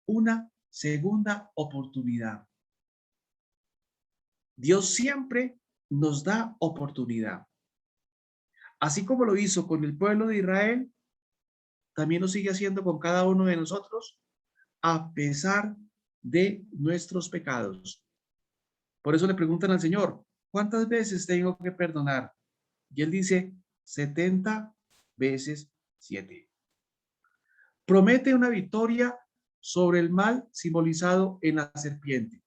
una segunda oportunidad. Dios siempre nos da oportunidad. Así como lo hizo con el pueblo de Israel, también lo sigue haciendo con cada uno de nosotros, a pesar de nuestros pecados. Por eso le preguntan al Señor, ¿cuántas veces tengo que perdonar? Y él dice, 70 veces 7. Promete una victoria sobre el mal simbolizado en la serpiente.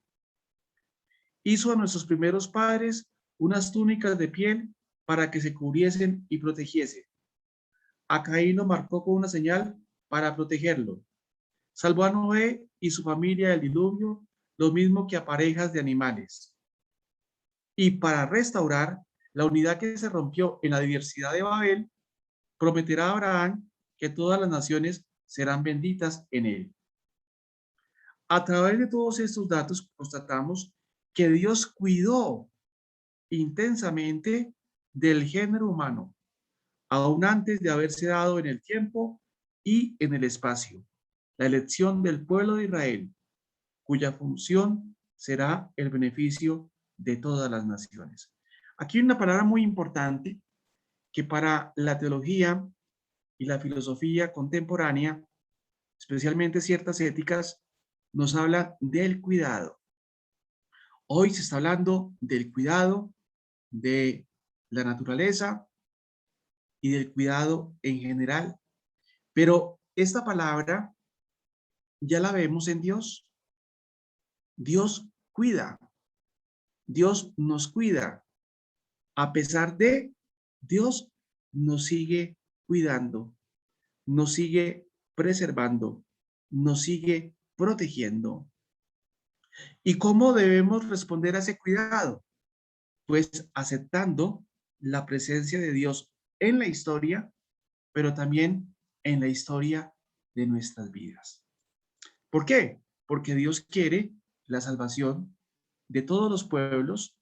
Hizo a nuestros primeros padres unas túnicas de piel para que se cubriesen y protegiesen. A Caín lo marcó con una señal para protegerlo. Salvó a Noé y su familia del diluvio, lo mismo que a parejas de animales. Y para restaurar la unidad que se rompió en la diversidad de Babel, prometerá a Abraham que todas las naciones serán benditas en él. A través de todos estos datos constatamos que Dios cuidó intensamente del género humano, aún antes de haberse dado en el tiempo y en el espacio, la elección del pueblo de Israel, cuya función será el beneficio de todas las naciones. Aquí hay una palabra muy importante que para la teología y la filosofía contemporánea, especialmente ciertas éticas, nos habla del cuidado. Hoy se está hablando del cuidado de la naturaleza y del cuidado en general, pero esta palabra ya la vemos en Dios. Dios cuida, Dios nos cuida. A pesar de, Dios nos sigue cuidando, nos sigue preservando, nos sigue protegiendo. ¿Y cómo debemos responder a ese cuidado? Pues aceptando la presencia de Dios en la historia, pero también en la historia de nuestras vidas. ¿Por qué? Porque Dios quiere la salvación de todos los pueblos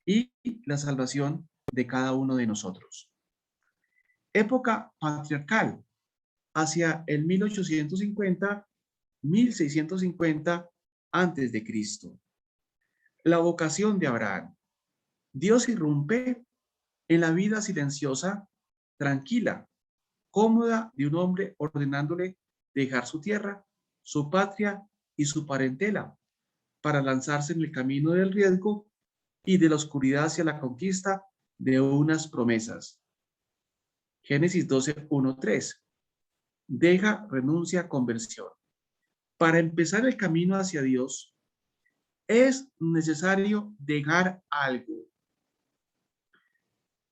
y la salvación de cada uno de nosotros. Época patriarcal, hacia el 1850, 1650 antes de Cristo. La vocación de Abraham. Dios irrumpe en la vida silenciosa, tranquila, cómoda de un hombre ordenándole dejar su tierra, su patria y su parentela para lanzarse en el camino del riesgo y de la oscuridad hacia la conquista de unas promesas. Génesis 12, 1, 3. Deja, renuncia, conversión. Para empezar el camino hacia Dios, es necesario dejar algo.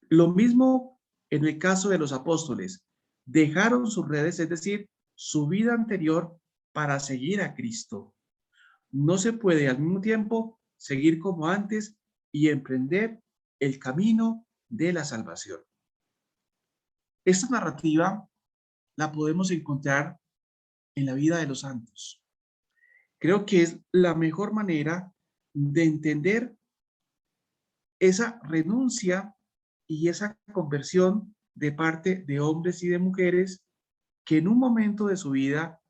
Lo mismo en el caso de los apóstoles. Dejaron sus redes, es decir, su vida anterior para seguir a Cristo. No se puede al mismo tiempo seguir como antes y emprender el camino de la salvación. Esta narrativa la podemos encontrar en la vida de los santos. Creo que es la mejor manera de entender esa renuncia y esa conversión de parte de hombres y de mujeres que en un momento de su vida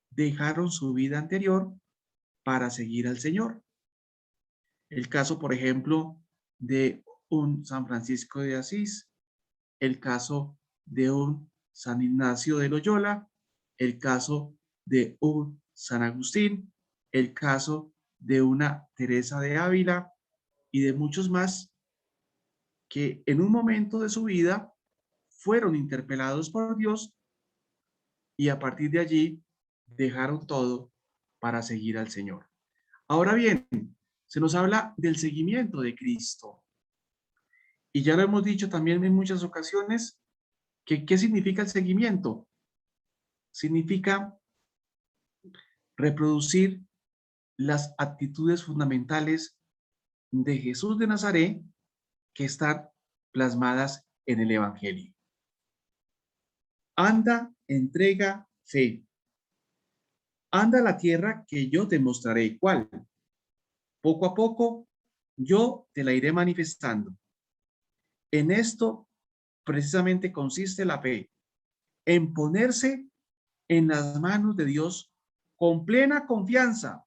dejaron su vida anterior para seguir al Señor. El caso, por ejemplo, de un San Francisco de Asís, el caso de un San Ignacio de Loyola, el caso de un San Agustín, el caso de una Teresa de Ávila y de muchos más que en un momento de su vida fueron interpelados por Dios y a partir de allí dejaron todo para seguir al Señor. Ahora bien, se nos habla del seguimiento de Cristo. Y ya lo hemos dicho también en muchas ocasiones, que ¿qué significa el seguimiento? Significa reproducir las actitudes fundamentales de Jesús de Nazaret que están plasmadas en el Evangelio. Anda, entrega, fe. anda a la tierra que yo te mostraré cuál. Poco a poco yo te la iré manifestando. En esto precisamente consiste la fe, en ponerse en las manos de Dios con plena confianza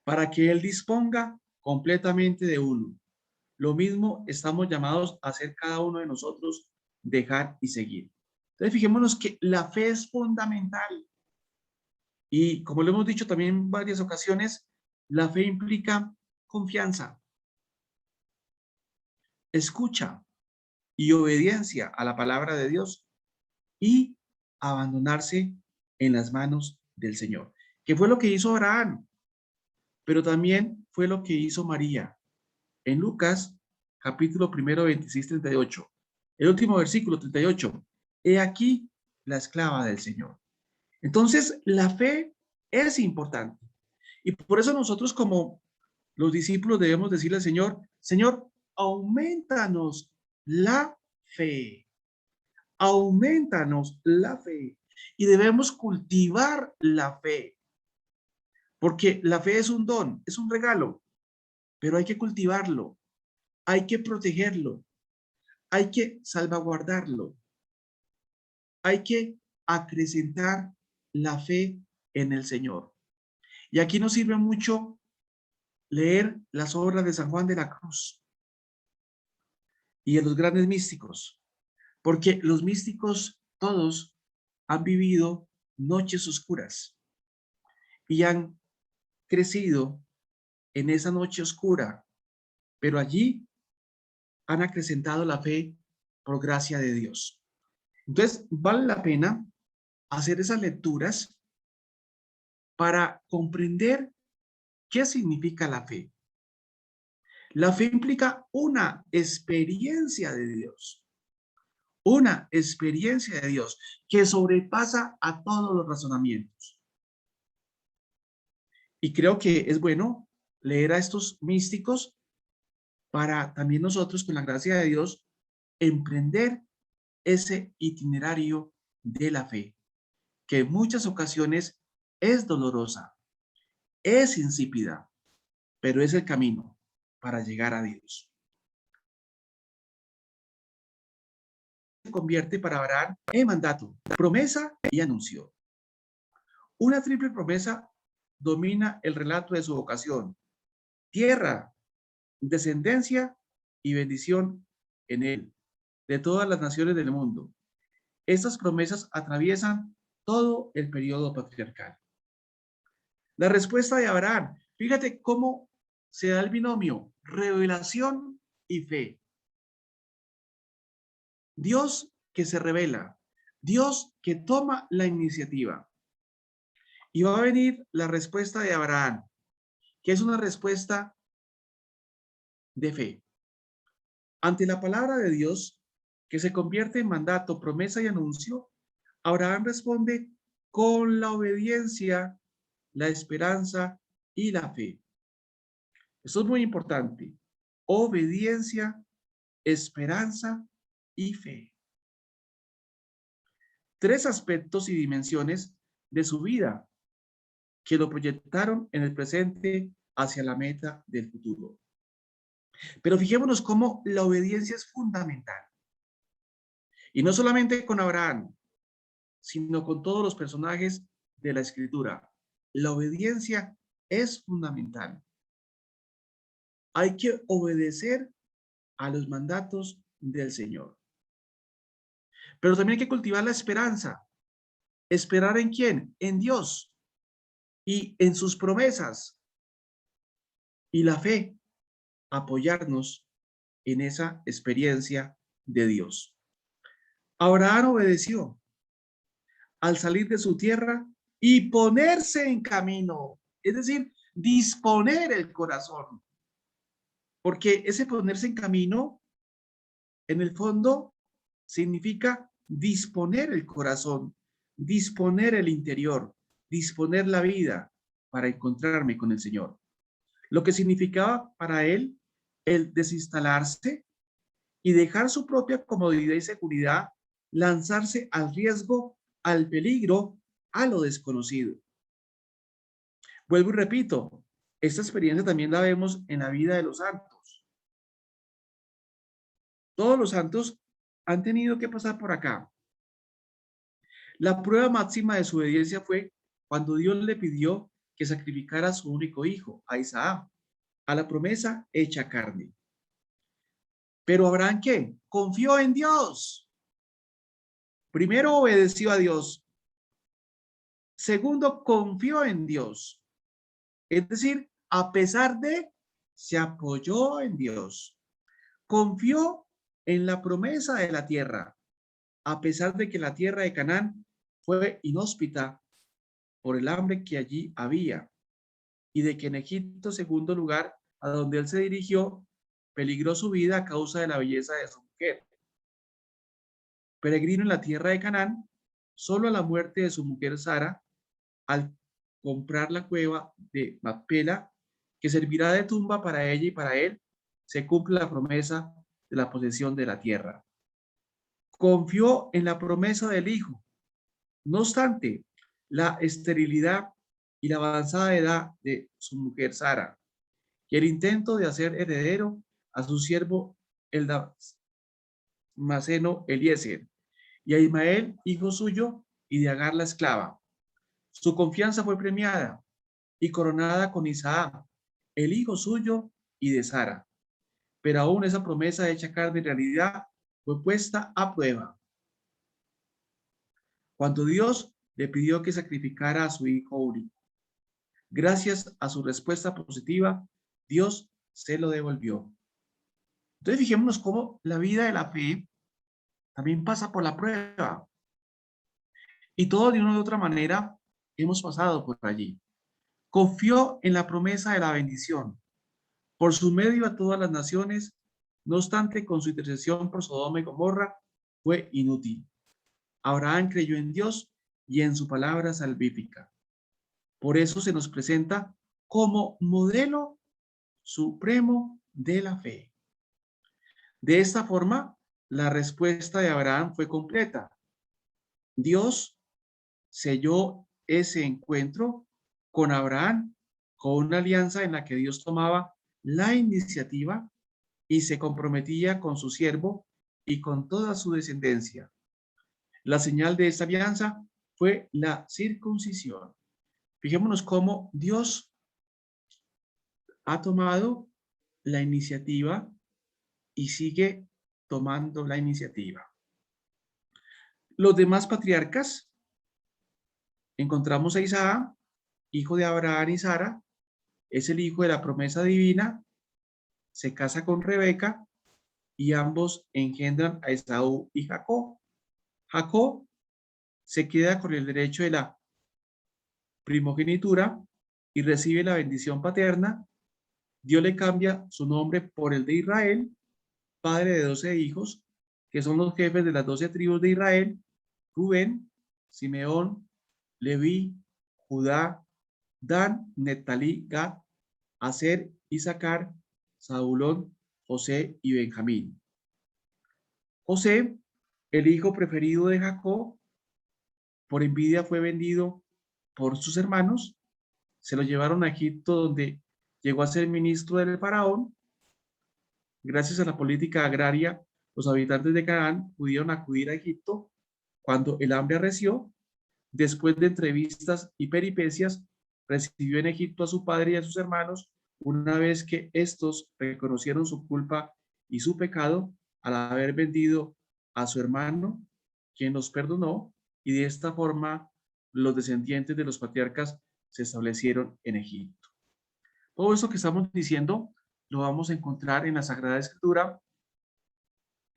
para que Él disponga completamente de uno. Lo mismo estamos llamados a hacer cada uno de nosotros, dejar y seguir. Entonces, fijémonos que la fe es fundamental. Y como lo hemos dicho también en varias ocasiones, la fe implica confianza, escucha y obediencia a la palabra de Dios y abandonarse en las manos del Señor, que fue lo que hizo Abraham, pero también fue lo que hizo María. En Lucas, capítulo 1, 26, 38, el último versículo 38, he aquí la esclava del Señor. Entonces, la fe es importante. Y por eso nosotros como los discípulos debemos decirle al Señor, Señor, aumentanos la fe, aumentanos la fe. Y debemos cultivar la fe, porque la fe es un don, es un regalo, pero hay que cultivarlo, hay que protegerlo, hay que salvaguardarlo, hay que acrecentar la fe en el Señor. Y aquí nos sirve mucho leer las obras de San Juan de la Cruz y de los grandes místicos, porque los místicos todos han vivido noches oscuras y han crecido en esa noche oscura, pero allí han acrecentado la fe por gracia de Dios. Entonces, vale la pena hacer esas lecturas para comprender qué significa la fe. La fe implica una experiencia de Dios. Una experiencia de Dios que sobrepasa a todos los razonamientos. Y creo que es bueno leer a estos místicos para también nosotros, con la gracia de Dios, emprender ese itinerario de la fe, que en muchas ocasiones es dolorosa, es insípida, pero es el camino para llegar a Dios. Se convierte para Abraham en mandato, promesa y anuncio. Una triple promesa domina el relato de su vocación: tierra, descendencia y bendición en él, de todas las naciones del mundo. Estas promesas atraviesan todo el periodo patriarcal. La respuesta de Abraham, fíjate cómo se da el binomio revelación y fe. Dios que se revela, Dios que toma la iniciativa. Y va a venir la respuesta de Abraham, que es una respuesta de fe. Ante la palabra de Dios, que se convierte en mandato, promesa y anuncio, Abraham responde con la obediencia, la esperanza y la fe. Esto es muy importante. Obediencia, esperanza y fe. Tres aspectos y dimensiones de su vida que lo proyectaron en el presente hacia la meta del futuro. Pero fijémonos cómo la obediencia es fundamental. Y no solamente con Abraham, sino con todos los personajes de la Escritura. La obediencia es fundamental. Hay que obedecer a los mandatos del Señor. Pero también hay que cultivar la esperanza. ¿Esperar en quién? En Dios y en sus promesas. Y la fe, apoyarnos en esa experiencia de Dios. Abraham obedeció al salir de su tierra y ponerse en camino, es decir, disponer el corazón, porque ese ponerse en camino, en el fondo, significa disponer el corazón, disponer el interior, disponer la vida para encontrarme con el Señor. Lo que significaba para él el desinstalarse y dejar su propia comodidad y seguridad, lanzarse al riesgo, al peligro, a lo desconocido. Vuelvo y repito, esta experiencia también la vemos en la vida de los santos. Todos los santos han tenido que pasar por acá. La prueba máxima de su obediencia fue cuando Dios le pidió que sacrificara a su único hijo, a Isaac, a la promesa hecha carne. Pero Abraham, ¿qué? Confió en Dios. Primero obedeció a Dios. Segundo, confió en Dios. Es decir, a pesar de, se apoyó en Dios. Confió en la promesa de la tierra, a pesar de que la tierra de Canaán fue inhóspita por el hambre que allí había, y de que en Egipto, segundo lugar, a donde él se dirigió, peligró su vida a causa de la belleza de su mujer. Peregrino en la tierra de Canaán, solo a la muerte de su mujer Sara, al comprar la cueva de Macpela, que servirá de tumba para ella y para él, se cumple la promesa de la posesión de la tierra. Confió en la promesa del hijo. No obstante, la esterilidad y la avanzada edad de su mujer Sara y el intento de hacer heredero a su siervo el Damaseno Eliezer y a Ismael, hijo suyo, y de Agar la esclava. Su confianza fue premiada y coronada con Isaac, el hijo suyo y de Sara. Pero aún esa promesa hecha carne en realidad fue puesta a prueba. Cuando Dios le pidió que sacrificara a su hijo único. Gracias a su respuesta positiva, Dios se lo devolvió. Entonces fijémonos cómo la vida de la fe también pasa por la prueba. Y todos de una u otra manera hemos pasado por allí. Confió en la promesa de la bendición. Por su medio a todas las naciones, no obstante, con su intercesión por Sodoma y Gomorra, fue inútil. Abraham creyó en Dios y en su palabra salvífica. Por eso se nos presenta como modelo supremo de la fe. De esta forma, la respuesta de Abraham fue completa. Dios selló ese encuentro con Abraham con una alianza en la que Dios tomaba la iniciativa y se comprometía con su siervo y con toda su descendencia. La señal de esta alianza fue la circuncisión. Fijémonos cómo Dios ha tomado la iniciativa y sigue tomando la iniciativa. Los demás patriarcas, encontramos a Isaac, hijo de Abraham y Sara, es el hijo de la promesa divina, se casa con Rebeca y ambos engendran a Esaú y Jacob. Jacob se queda con el derecho de la primogenitura y recibe la bendición paterna. Dios le cambia su nombre por el de Israel, padre de 12 hijos, que son los jefes de las 12 tribus de Israel: Rubén, Simeón, Leví, Judá, Dan, Neftalí, Gad, Aser, Isaacar, Zabulón, José y Benjamín. José, el hijo preferido de Jacob, por envidia fue vendido por sus hermanos, se lo llevaron a Egipto, donde llegó a ser ministro del faraón. Gracias a la política agraria, los habitantes de Canaán pudieron acudir a Egipto cuando el hambre arreció. Después de entrevistas y peripecias, recibió en Egipto a su padre y a sus hermanos, una vez que estos reconocieron su culpa y su pecado al haber vendido a su hermano, quien los perdonó, y de esta forma los descendientes de los patriarcas se establecieron en Egipto. Todo eso que estamos diciendo lo vamos a encontrar en la Sagrada Escritura,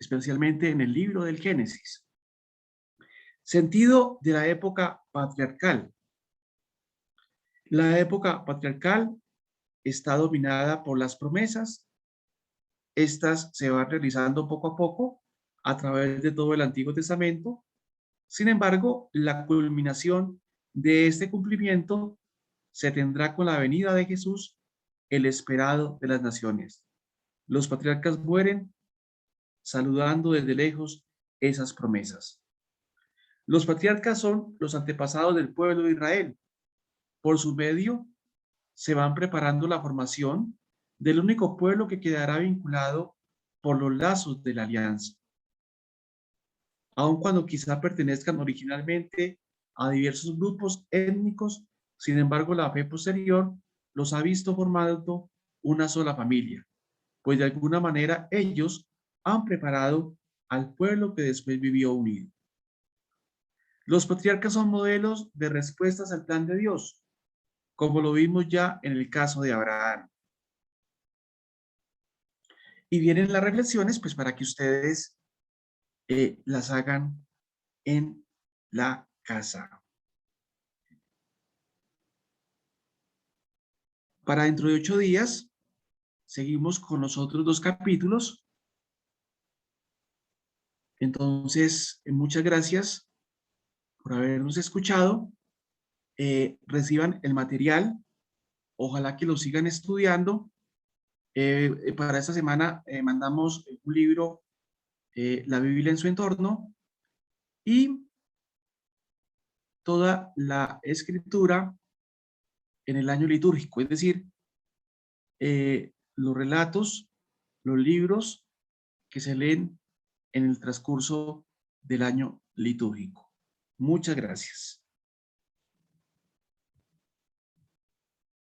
especialmente en el libro del Génesis. Sentido de la época patriarcal. La época patriarcal está dominada por las promesas. Estas se van realizando poco a poco a través de todo el Antiguo Testamento. Sin embargo, la culminación de este cumplimiento se tendrá con la venida de Jesús, el esperado de las naciones. Los patriarcas mueren saludando desde lejos esas promesas. Los patriarcas son los antepasados del pueblo de Israel. Por su medio se van preparando la formación del único pueblo que quedará vinculado por los lazos de la alianza. Aun cuando quizá pertenezcan originalmente a diversos grupos étnicos, sin embargo la fe posterior los ha visto formando una sola familia, pues de alguna manera ellos han preparado al pueblo que después vivió unido. Los patriarcas son modelos de respuestas al plan de Dios, como lo vimos ya en el caso de Abraham. Y vienen las reflexiones, pues para que ustedes las hagan en la casa. Para dentro de 8 días, seguimos con los otros 2 capítulos. Entonces, muchas gracias por habernos escuchado. Reciban el material. Ojalá que lo sigan estudiando. Para esta semana mandamos un libro, La Biblia en su entorno, y toda la escritura en el año litúrgico, es decir, los relatos, los libros que se leen en el transcurso del año litúrgico. Muchas gracias.